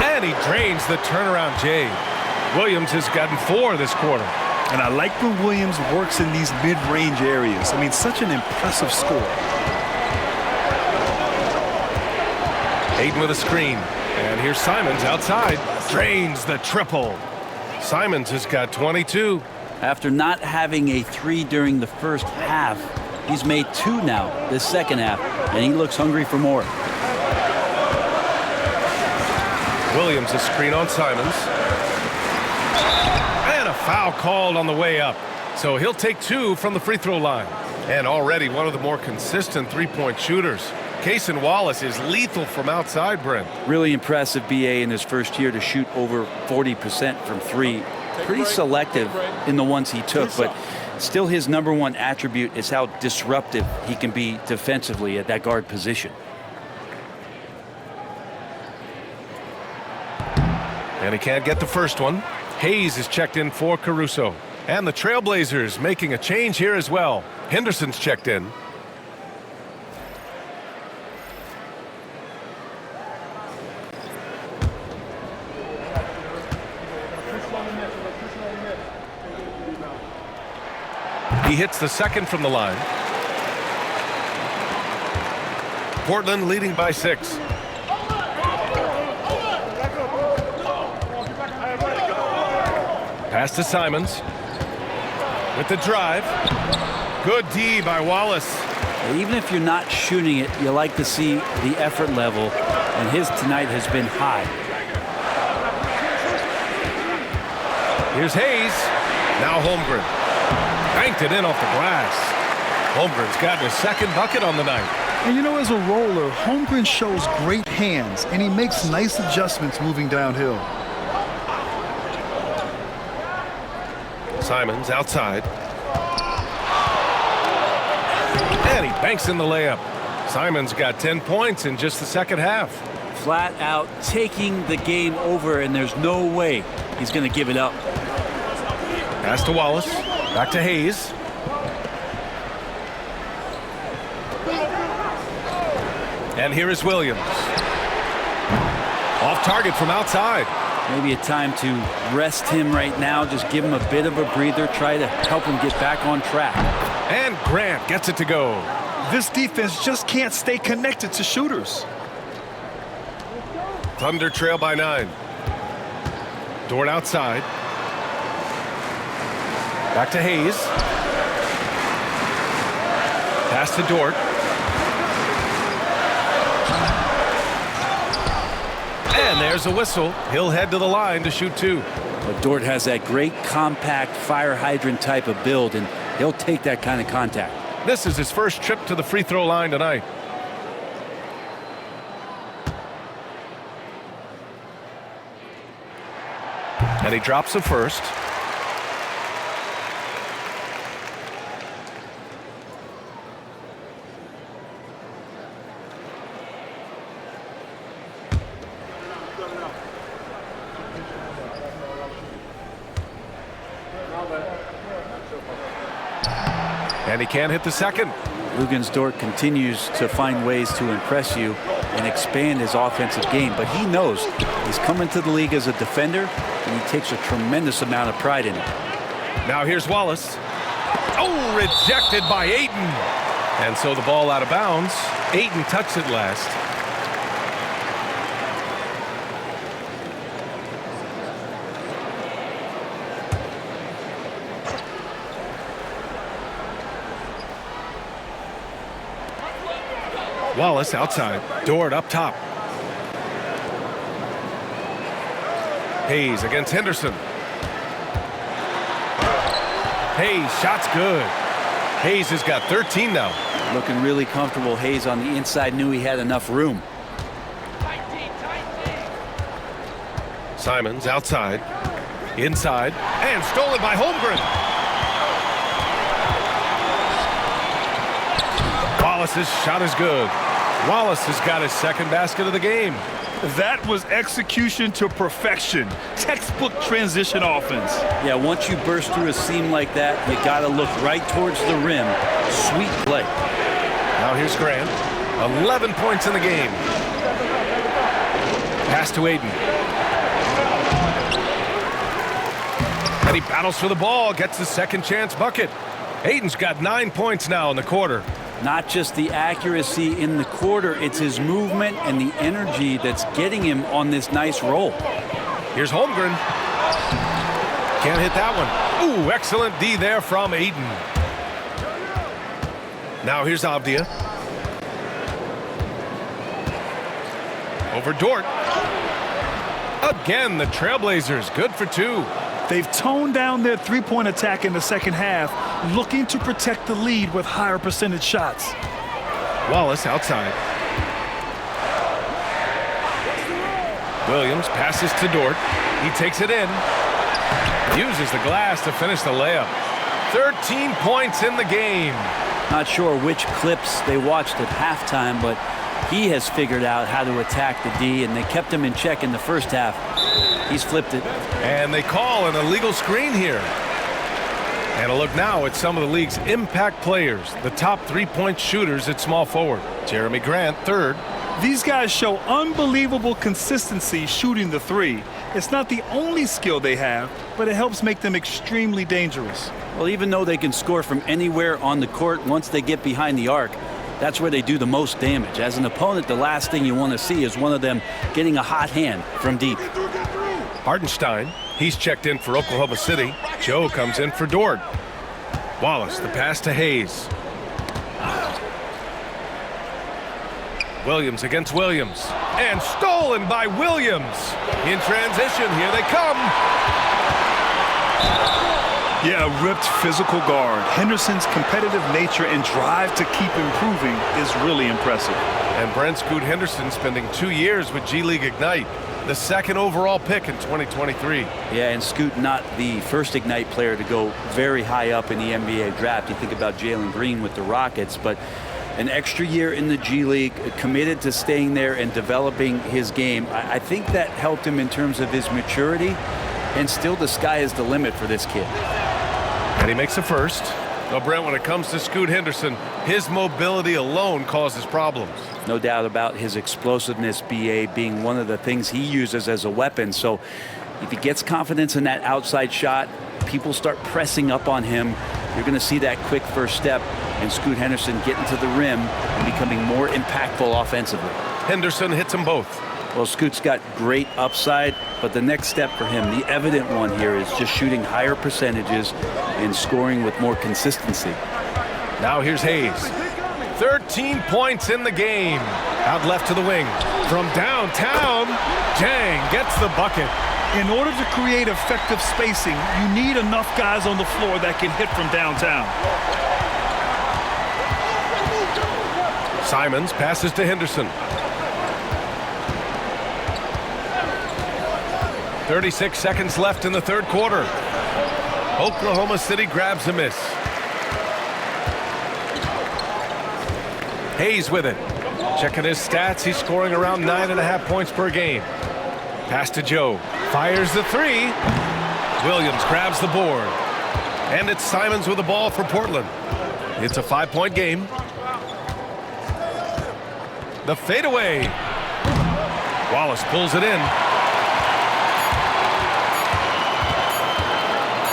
And he drains the turnaround J. Williams has gotten 4 this quarter. And I like when Williams works in these mid-range areas. I mean, such an impressive score. Ayton with a screen. And here's Simons outside. Drains the triple. Simons has got 22. After not having a 3 during the first half, he's made 2 now this second half, and he looks hungry for more. Williams a screen on Simons. And a foul called on the way up. So he'll take 2 from the free throw line. And already one of the more consistent three-point shooters. Cason Wallace is lethal from outside, Brent. Really impressive BA in his first year to shoot over 40% from 3. Pretty selective in the ones he took, but still his number 1 attribute is how disruptive he can be defensively at that guard position. And he can't get the first one. Hayes is checked in for Caruso. And the Trailblazers making a change here as well. Henderson's checked in. He hits the second from the line. Portland leading by 6. Pass to Simons. With the drive. Good D by Wallace. Even if you're not shooting it, you like to see the effort level, and his tonight has been high. Here's Hayes. Now Holmgren. Banked it in off the glass. Holmgren's gotten his second bucket on the night. And you know, as a roller, Holmgren shows great hands, and he makes nice adjustments moving downhill. Simons outside. And he banks in the layup. Simons got 10 points in just the second half. Flat out taking the game over, and there's no way he's going to give it up. Pass to Wallace. Back to Hayes. And here is Williams. Off target from outside. Maybe a time to rest him right now, just give him a bit of a breather, try to help him get back on track. And Grant gets it to go. This defense just can't stay connected to shooters. Thunder trail by 9. Dort outside. Back to Hayes. Pass to Dort. And there's a whistle. He'll head to the line to shoot 2. But Dort has that great compact fire hydrant type of build, and he'll take that kind of contact. This is his first trip to the free throw line tonight. And he drops the first. And he can't hit the second. Luguentz-Dort continues to find ways to impress you and expand his offensive game, but he knows he's coming to the league as a defender, and he takes a tremendous amount of pride in it. Now here's Wallace. Oh, rejected by Ayton. And so the ball out of bounds. Ayton touched it last. Wallace outside. Dort up top. Hayes against Henderson. Hayes, shot's good. Hayes has got 13 now. Looking really comfortable. Hayes on the inside knew he had enough room. Simons outside. Inside. And stolen by Holmgren. Wallace's shot is good. Wallace has got his second basket of the game. That was execution to perfection. Textbook transition offense. Yeah, once you burst through a seam like that, you got to look right towards the rim. Sweet play. Now here's Grant. 11 points in the game. Pass to Ayton. And he battles for the ball, gets the second chance bucket. Ayton's got 9 points now in the quarter. Not just the accuracy in the quarter, it's his movement and the energy that's getting him on this nice roll. Here's Holmgren. Can't hit that one. Ooh, excellent D there from Ayton. Now here's Avdia. Over Dort. Again, the Trailblazers, good for 2. They've toned down their three-point attack in the second half, looking to protect the lead with higher percentage shots. Wallace outside. Williams passes to Dort. He takes it in. Uses the glass to finish the layup. 13 points in the game. Not sure which clips they watched at halftime, but he has figured out how to attack the D, and they kept him in check in the first half. He's flipped it. And they call an illegal screen here. And a look now at some of the league's impact players, the top three-point shooters at small forward. Jeremy Grant, third. These guys show unbelievable consistency shooting the three. It's not the only skill they have, but it helps make them extremely dangerous. Well, even though they can score from anywhere on the court, once they get behind the arc, that's where they do the most damage. As an opponent, the last thing you want to see is one of them getting a hot hand from deep. Hartenstein, he's checked in for Oklahoma City. Joe comes in for Dort. Wallace, the pass to Hayes. Williams against Williams. And stolen by Williams. In transition, here they come. Yeah, a ripped physical guard. Henderson's competitive nature and drive to keep improving is really impressive. And Brent Scoot Henderson spending 2 years with G League Ignite, the second overall pick in 2023. Yeah, and Scoot not the first Ignite player to go very high up in the NBA draft. You think about Jalen Green with the Rockets, but an extra year in the G League, committed to staying there and developing his game. I think that helped him in terms of his maturity, and still the sky is the limit for this kid. And he makes the first. Well, Brent, when it comes to Scoot Henderson, his mobility alone causes problems. No doubt about his explosiveness, BA, being one of the things he uses as a weapon. So if he gets confidence in that outside shot, people start pressing up on him. You're going to see that quick first step and Scoot Henderson getting to the rim and becoming more impactful offensively. Henderson hits them both. Well, Scoot's got great upside, but the next step for him, the evident one here, is just shooting higher percentages and scoring with more consistency. Now here's Hayes. 13 points in the game. Out left to the wing. From downtown, Jang gets the bucket. In order to create effective spacing, you need enough guys on the floor that can hit from downtown. Simons passes to Henderson. 36 seconds left in the third quarter. Oklahoma City grabs a miss. Hayes with it. Checking his stats, he's scoring around 9.5 points per game. Pass to Joe. Fires the three. Williams grabs the board. And it's Simons with the ball for Portland. It's a 5-point game. The fadeaway. Wallace pulls it in.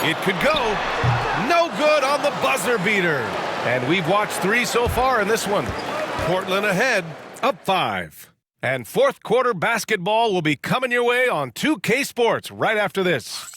It could go. No good on the buzzer beater. And we've watched 3 so far in this one. Portland ahead, up 5. And fourth quarter basketball will be coming your way on 2K Sports right after this.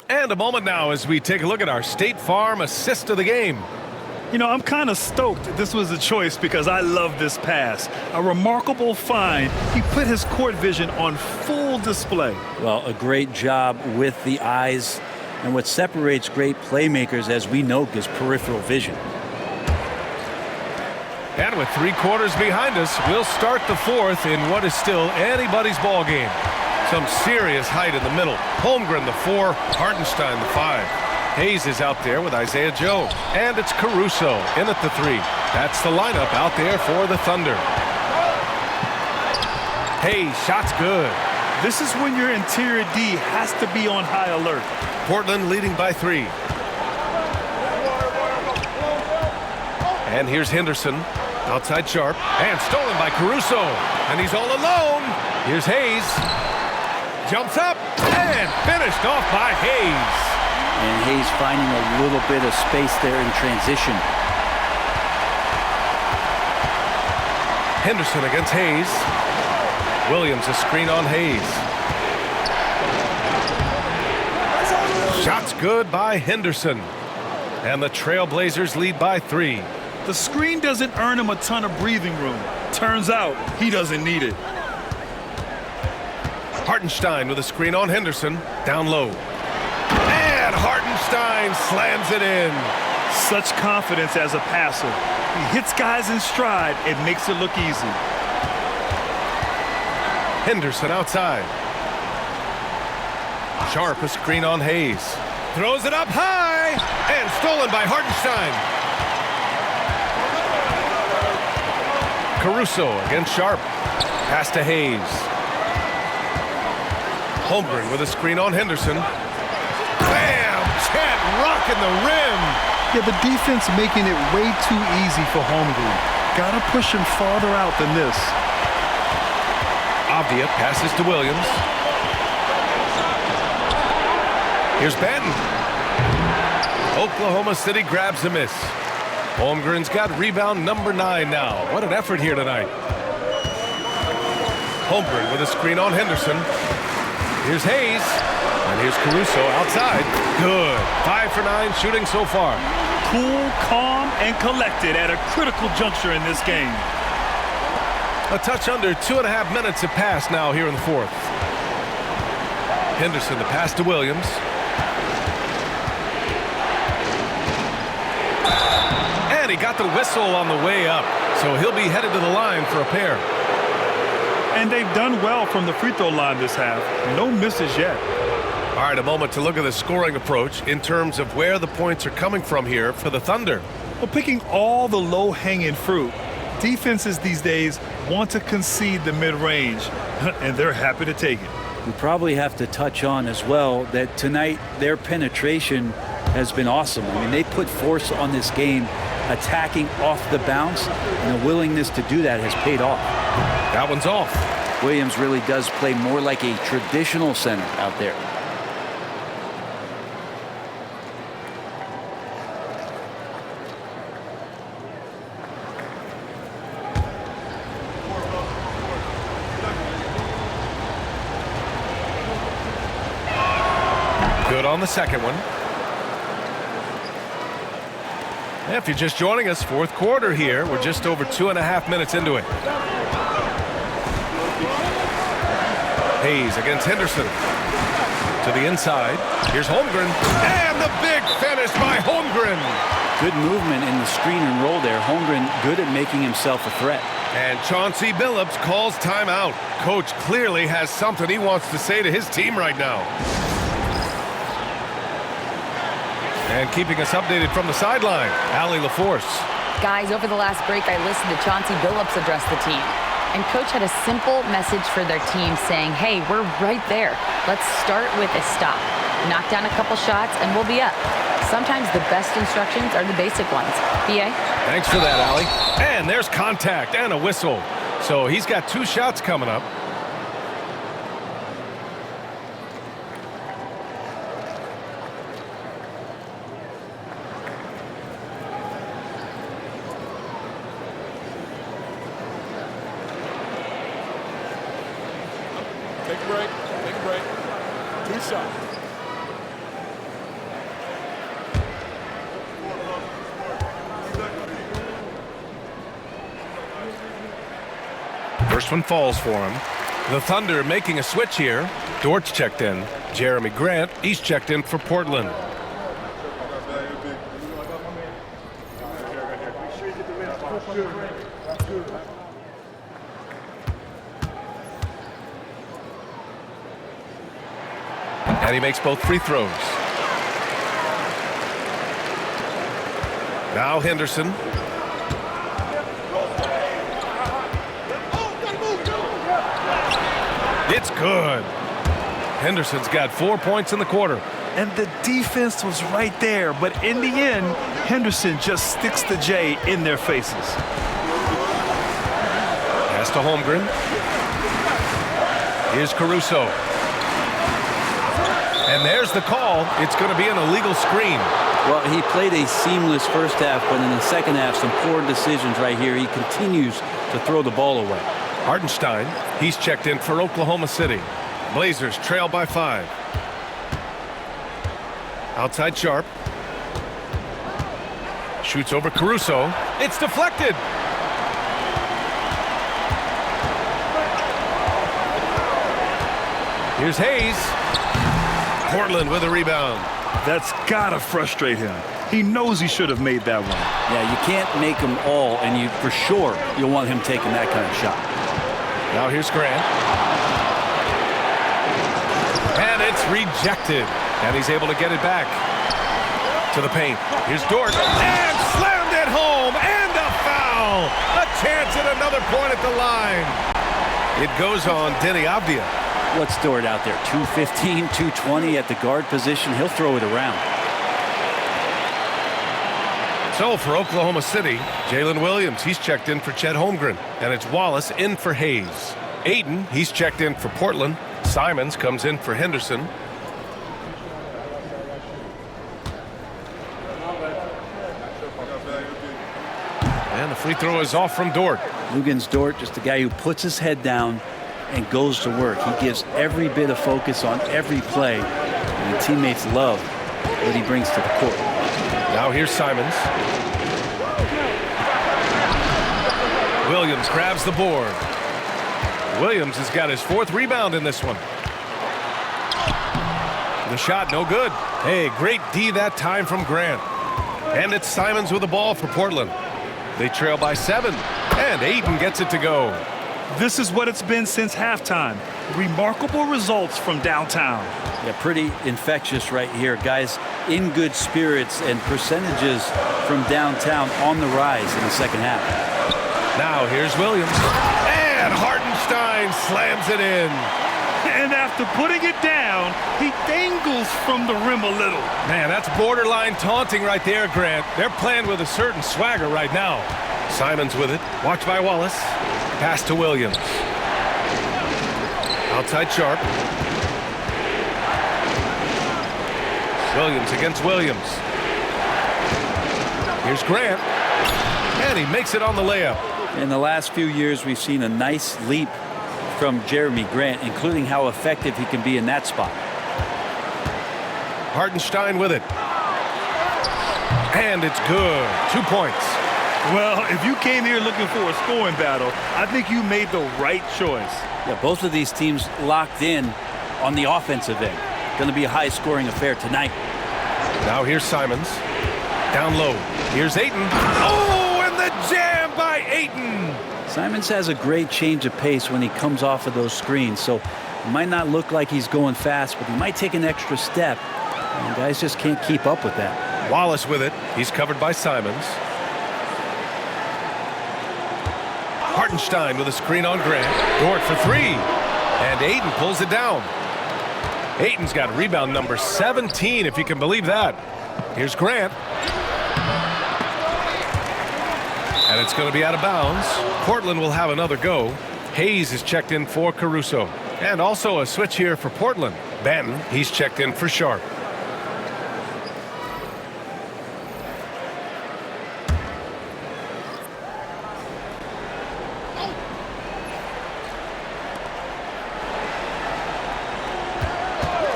And a moment now as we take a look at our State Farm assist of the game. You know, I'm kind of stoked this was a choice because I love this pass. A remarkable find. He put his court vision on full display. Well, a great job with the eyes. And what separates great playmakers, as we know, is peripheral vision. And with 3 quarters behind us, we'll start the fourth in what is still anybody's ball game. Some serious height in the middle. Holmgren, the 4. Hartenstein, the 5. Hayes is out there with Isaiah Joe. And it's Caruso in at the 3. That's the lineup out there for the Thunder. Hayes, shot's good. This is when your interior D has to be on high alert. Portland leading by 3. And here's Henderson. Outside Sharp. And stolen by Caruso. And he's all alone. Here's Hayes. Jumps up. And finished off by Hayes. And Hayes finding a little bit of space there in transition. Henderson against Hayes. Williams a screen on Hayes. Shot's good by Henderson. And the Trailblazers lead by 3. The screen doesn't earn him a ton of breathing room. Turns out he doesn't need it. Hartenstein with a screen on Henderson. Down low. And Hartenstein slams it in. Such confidence as a passer. He hits guys in stride. It makes it look easy. Henderson outside. Sharp a screen on Hayes. Throws it up high. And stolen by Hartenstein. Caruso against Sharp. Pass to Hayes. Holmgren with a screen on Henderson. Bam! Chet rocking the rim. Yeah, the defense making it way too easy for Holmgren. Gotta push him farther out than this. Avdia passes to Williams. Here's Banton. Oklahoma City grabs a miss. Holmgren's got rebound number 9 now. What an effort here tonight. Holmgren with a screen on Henderson. Here's Hayes. And here's Caruso outside. Good. 5 for 9 shooting so far. Cool, calm, and collected at a critical juncture in this game. A touch under 2.5 minutes have passed now here in the fourth. Henderson, the pass to Williams. And he got the whistle on the way up, so he'll be headed to the line for a pair. And they've done well from the free throw line this half. No misses yet. All right, a moment to look at the scoring approach in terms of where the points are coming from here for the Thunder. Well, picking all the low-hanging fruit, defenses these days want to concede the mid-range, and they're happy to take it. We probably have to touch on as well that tonight their penetration has been awesome. I mean, they put force on this game, attacking off the bounce, and the willingness to do that has paid off. That one's off. Williams really does play more like a traditional center out there. Good on the second one. If you're just joining us, fourth quarter here. We're just over 2.5 minutes into it. Hayes against Henderson. To the inside. Here's Holmgren. And the big finish by Holmgren. Good movement in the screen and roll there. Holmgren good at making himself a threat. And Chauncey Billups calls timeout. Coach clearly has something he wants to say to his team right now. And keeping us updated from the sideline, Allie LaForce. Guys, over the last break, I listened to Chauncey Billups address the team. And Coach had a simple message for their team saying, hey, we're right there. Let's start with a stop. Knock down a couple shots, and we'll be up. Sometimes the best instructions are the basic ones. PA? Thanks for that, Allie. And there's contact and a whistle. So he's got 2 shots coming up. Take a break. Take a break. 2 shots. First one falls for him. The Thunder making a switch here. Dort's checked in. Jeremy Grant, he's checked in for Portland. And he makes both free throws. Now Henderson. It's good. Henderson's got 4 points in the quarter. And the defense was right there, but in the end, Henderson just sticks the J in their faces. Pass to Holmgren. Here's Caruso. And there's the call. It's going to be an illegal screen. Well, he played a seamless first half, but in the second half, some poor decisions right here. He continues to throw the ball away. Hartenstein, he's checked in for Oklahoma City. Blazers trail by 5. Outside Sharp. Shoots over Caruso. It's deflected. Here's Hayes. Portland with a rebound. That's gotta frustrate him. He knows he should have made that one. Yeah, you can't make them all, and you for sure you'll want him taking that kind of shot. Now here's Grant. And it's rejected. And he's able to get it back to the paint. Here's Dort. And slammed it home. And a foul. A chance at another point at the line. It goes on Denny Avdia. What's Dort out there? 215, 220 at the guard position. He'll throw it around. So for Oklahoma City, Jalen Williams, he's checked in for Chet Holmgren. And it's Wallace in for Hayes. Ayton, he's checked in for Portland. Simons comes in for Henderson. And the free throw is off from Dort. Luguentz Dort, just a guy who puts his head down and goes to work. He gives every bit of focus on every play, and the teammates love what he brings to the court. Now here's Simons. Williams grabs the board. Williams has got his 4th rebound in this one. The shot no good. Hey, great D that time from Grant. And it's Simons with the ball for Portland. They trail by 7. And Ayton gets it to go. This is what it's been since halftime. Remarkable results from downtown. Yeah, pretty infectious right here. Guys in good spirits and percentages from downtown on the rise in the second half. Now here's Williams. And Hartenstein slams it in. And after putting it down, he dangles from the rim a little. Man, that's borderline taunting right there, Grant. They're playing with a certain swagger right now. Simons with it. Watched by Wallace. Pass to Williams. Outside Sharp. Williams against Williams. Here's Grant. And he makes it on the layup. In the last few years, we've seen a nice leap from Jerami Grant, including how effective he can be in that spot. Hartenstein with it. And it's good. 2 points. Well, if you came here looking for a scoring battle, I think you made the right choice. Yeah, both of these teams locked in on the offensive end. Going to be a high-scoring affair tonight. Now here's Simons. Down low. Here's Ayton. Oh, and the jam by Ayton. Simons has a great change of pace when he comes off of those screens, so it might not look like he's going fast, but he might take an extra step, and guys just can't keep up with that. Wallace with it. He's covered by Simons. Hartenstein with a screen on Grant. Dort for three. And Ayton pulls it down. Ayton's got rebound number 17, if you can believe that. Here's Grant. And it's going to be out of bounds. Portland will have another go. Hayes is checked in for Caruso. And also a switch here for Portland. Banton, he's checked in for Sharp.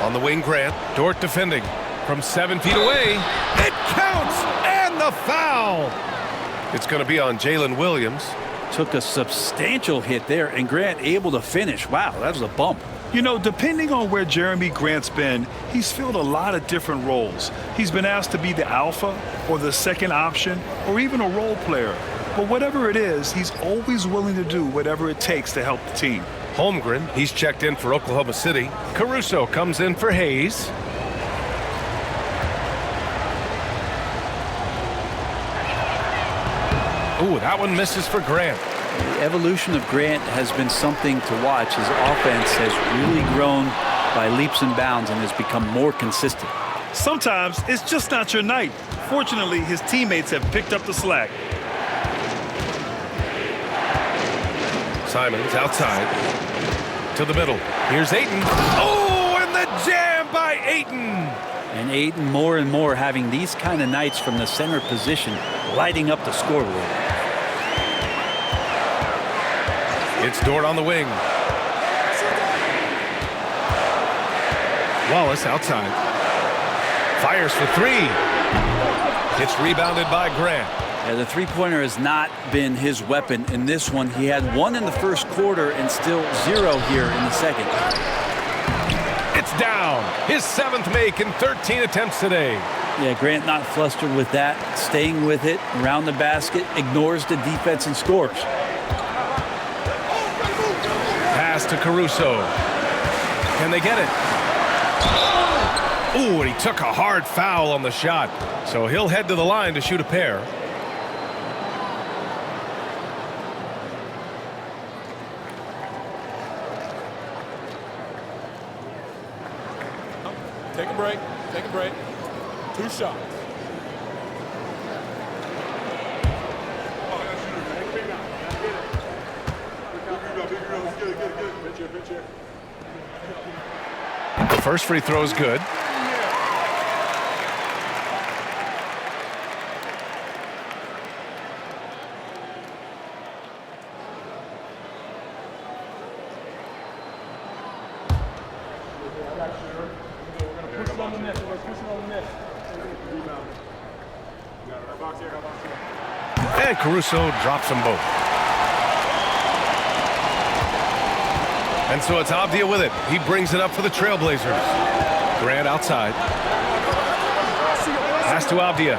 On the wing, Grant. Dort defending from 7 feet away. It counts, and the foul. It's going to be on Jalen Williams. Took a substantial hit there, and Grant able to finish. Wow, that was a bump. You know, depending on where Jerami Grant's been, he's filled a lot of different roles. He's been asked to be the alpha or the second option or even a role player. But whatever it is, he's always willing to do whatever it takes to help the team. Holmgren, he's checked in for Oklahoma City. Caruso comes in for Hayes. Ooh, that one misses for Grant. The evolution of Grant has been something to watch. His offense has really grown by leaps and bounds and has become more consistent. Sometimes it's just not your night. Fortunately, his teammates have picked up the slack. Simons outside to the middle. Here's Ayton. Oh, and the jam by Ayton. And Ayton more and more having these kind of nights from the center position, lighting up the scoreboard. It's Dort on the wing. Wallace outside. Fires for three. It's rebounded by Grant. Yeah, the three-pointer has not been his weapon in this one. He had one in the first quarter and still zero here in the second. It's down. His 7th make in 13 attempts today. Yeah, Grant not flustered with that. Staying with it around the basket, ignores the defense and scores. Pass to Caruso. Can they get it? Ooh, and he took a hard foul on the shot. So he'll head to the line to shoot a pair. Take a break. Take a break. 2 shots. The first free throw is good. And Caruso drops them both. And so it's Avdia with it. He brings it up for the Trailblazers. Grant outside. Pass to Avdia.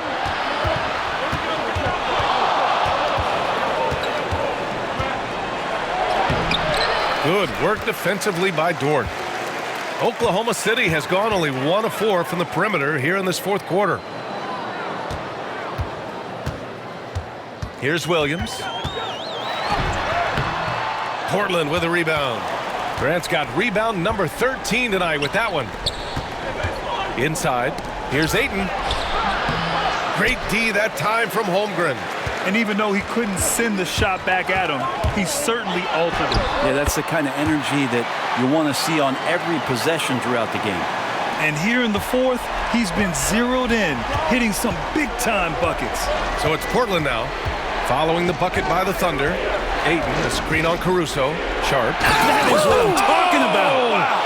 Good work defensively by Dort. Oklahoma City has gone only 1 of 4 from the perimeter here in this fourth quarter. Here's Williams. Portland with a rebound. Grant's got rebound number 13 tonight with that one. Inside, here's Ayton. Great D that time from Holmgren. And even though he couldn't send the shot back at him, he certainly altered it. Yeah, that's the kind of energy that you want to see on every possession throughout the game. And here in the fourth, he's been zeroed in, hitting some big-time buckets. So it's Portland now, following the bucket by the Thunder. Ayton, a screen on Caruso. Sharp. That is what I'm talking about. Wow.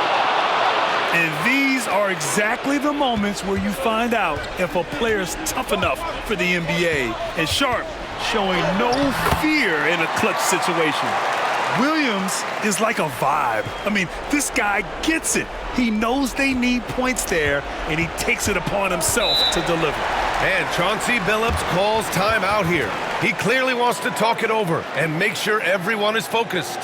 And these are exactly the moments where you find out if a player's tough enough for the NBA. And Sharp showing no fear in a clutch situation. Williams is like a vibe. I mean, this guy gets it. He knows they need points there, and he takes it upon himself to deliver. And Chauncey Billups calls timeout here. He clearly wants to talk it over and make sure everyone is focused.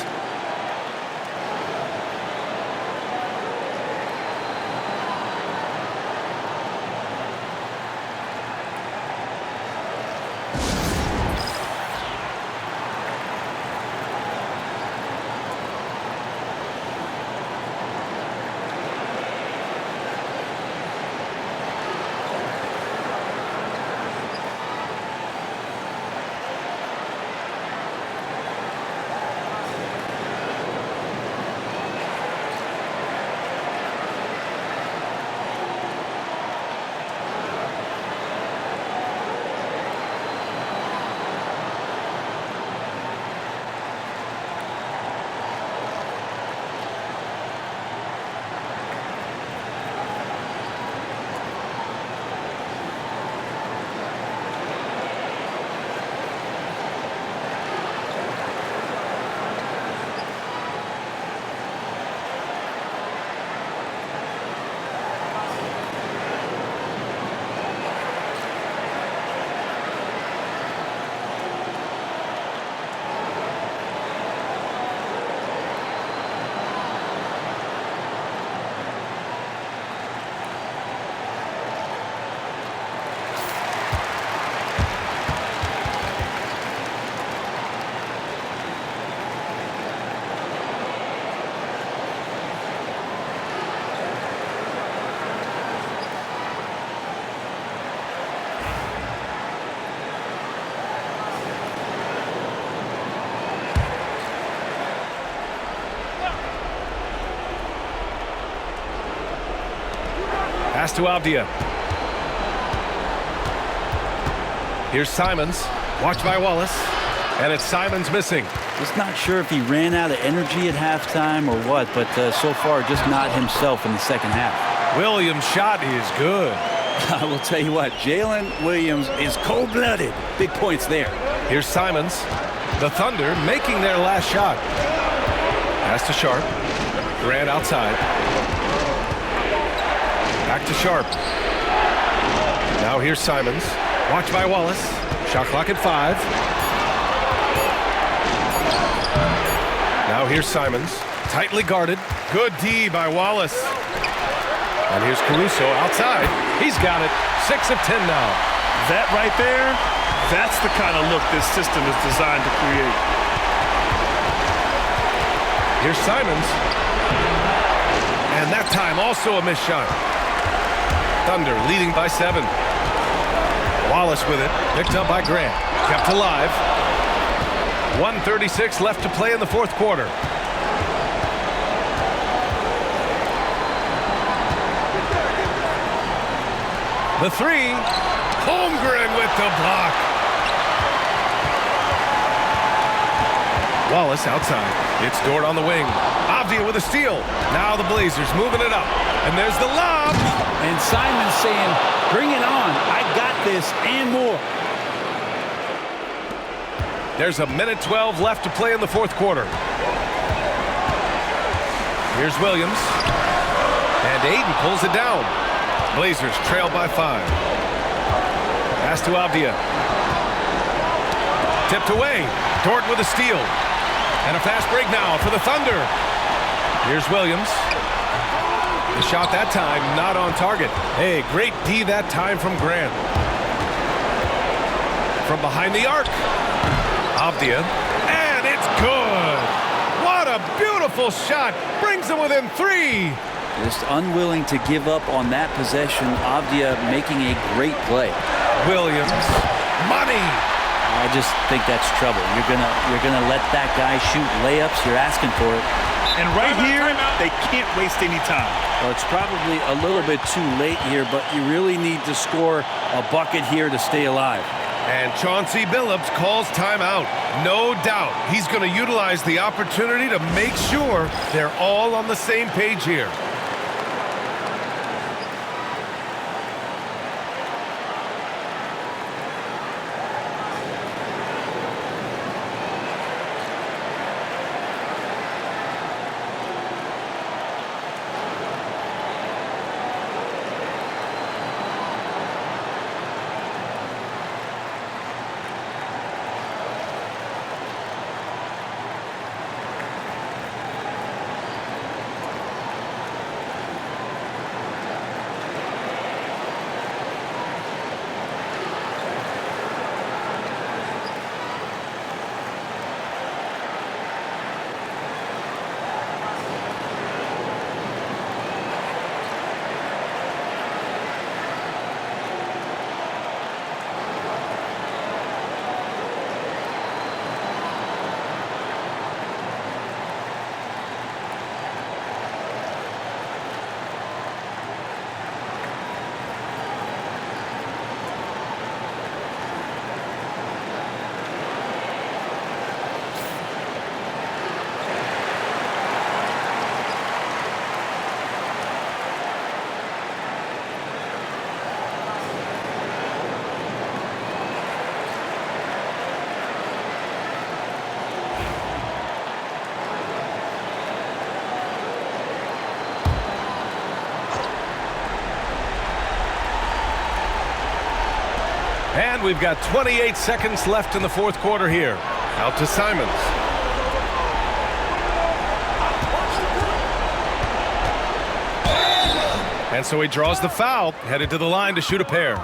Pass to Avdia. Here's Simons. Watched by Wallace. And it's Simons missing. Just not sure if he ran out of energy at halftime or what, but so far just not himself in the second half. Williams' shot is good. I will tell you what, Jalen Williams is cold-blooded. Big points there. Here's Simons. The Thunder making their last shot. Pass to Sharp. Grant outside. Back to Sharp. Now here's Simons. Watched by Wallace. Shot clock at 5. Now here's Simons. Tightly guarded. Good D by Wallace. And here's Caruso outside. He's got it. 6 of 10 now. That right there, that's the kind of look this system is designed to create. Here's Simons. And that time also a missed shot. Thunder leading by 7. Wallace with it. Picked up by Grant. Kept alive. 1:36 left to play in the fourth quarter. The 3. Holmgren with the block. Wallace outside. It's Dort on the wing. Avdia with a steal. Now the Blazers moving it up. And there's the lob. And Simons saying, bring it on. I got this and more. There's a minute 12 left to play in the fourth quarter. Here's Williams. And Ayton pulls it down. Blazers trail by 5. Pass to Avdia. Tipped away. Dort with a steal. And a fast break now for the Thunder. Here's Williams. The shot that time not on target. Hey, great D that time from Grant. From behind the arc. Avdia. And it's good. What a beautiful shot. Brings them within 3. Just unwilling to give up on that possession. Avdia making a great play. Williams. Money. I just think that's trouble. You're gonna let that guy shoot layups. You're asking for it. And right here, they can't waste any time. Well, it's probably a little bit too late here, but you really need to score a bucket here to stay alive. And Chauncey Billups calls timeout. No doubt he's going to utilize the opportunity to make sure they're all on the same page here. And we've got 28 seconds left in the fourth quarter here. Out to Simons. And so he draws the foul, headed to the line to shoot a pair.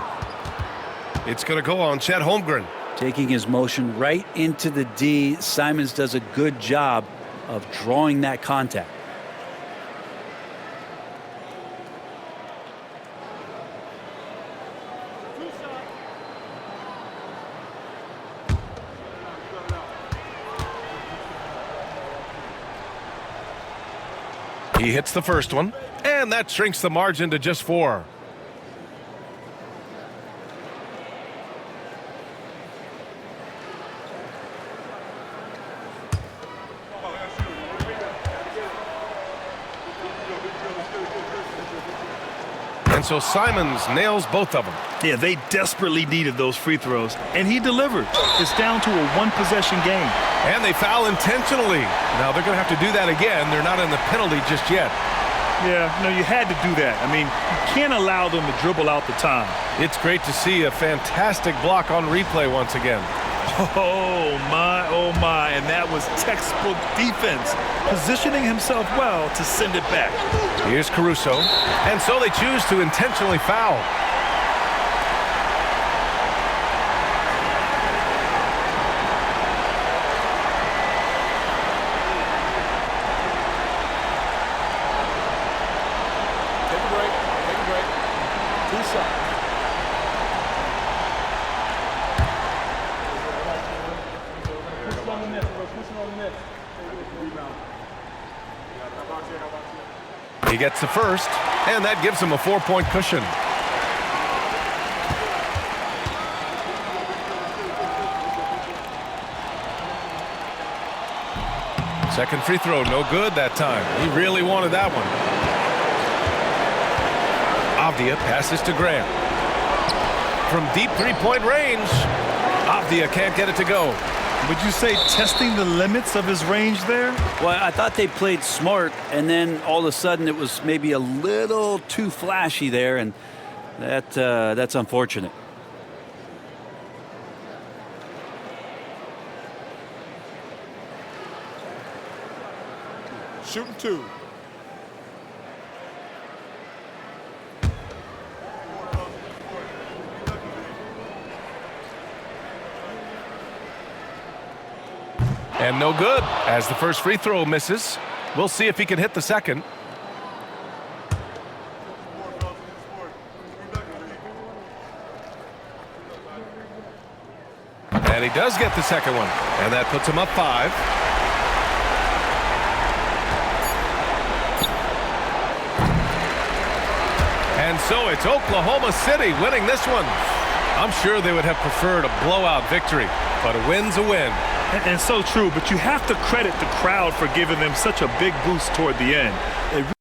It's going to go on Chet Holmgren. Taking his motion right into the D. Simons does a good job of drawing that contact. He hits the first one, and that shrinks the margin to just 4. And so Simons nails both of them. Yeah, they desperately needed those free throws, and he delivered. It's down to a one-possession game. And they foul intentionally. Now they're going to have to do that again. They're not in the penalty just yet. Yeah, no, you had to do that. I mean, you can't allow them to dribble out the time. It's great to see a fantastic block on replay once again. Oh, my, and that was textbook defense, positioning himself well to send it back. Here's Caruso, and so they choose to intentionally foul. He gets the first, and that gives him a 4-point cushion. Second free throw, no good that time. He really wanted that one. Avdia passes to Grant. From deep three-point range, Avdia can't get it to go. Would you say testing the limits of his range there? Well, I thought they played smart, and then all of a sudden it was maybe a little too flashy there, and that's unfortunate. Shooting 2. And no good, as the first free throw misses. We'll see if he can hit the second. And he does get the second one, and that puts him up 5. And so it's Oklahoma City winning this one. I'm sure they would have preferred a blowout victory, but a win's a win. And so true, but you have to credit the crowd for giving them such a big boost toward the end.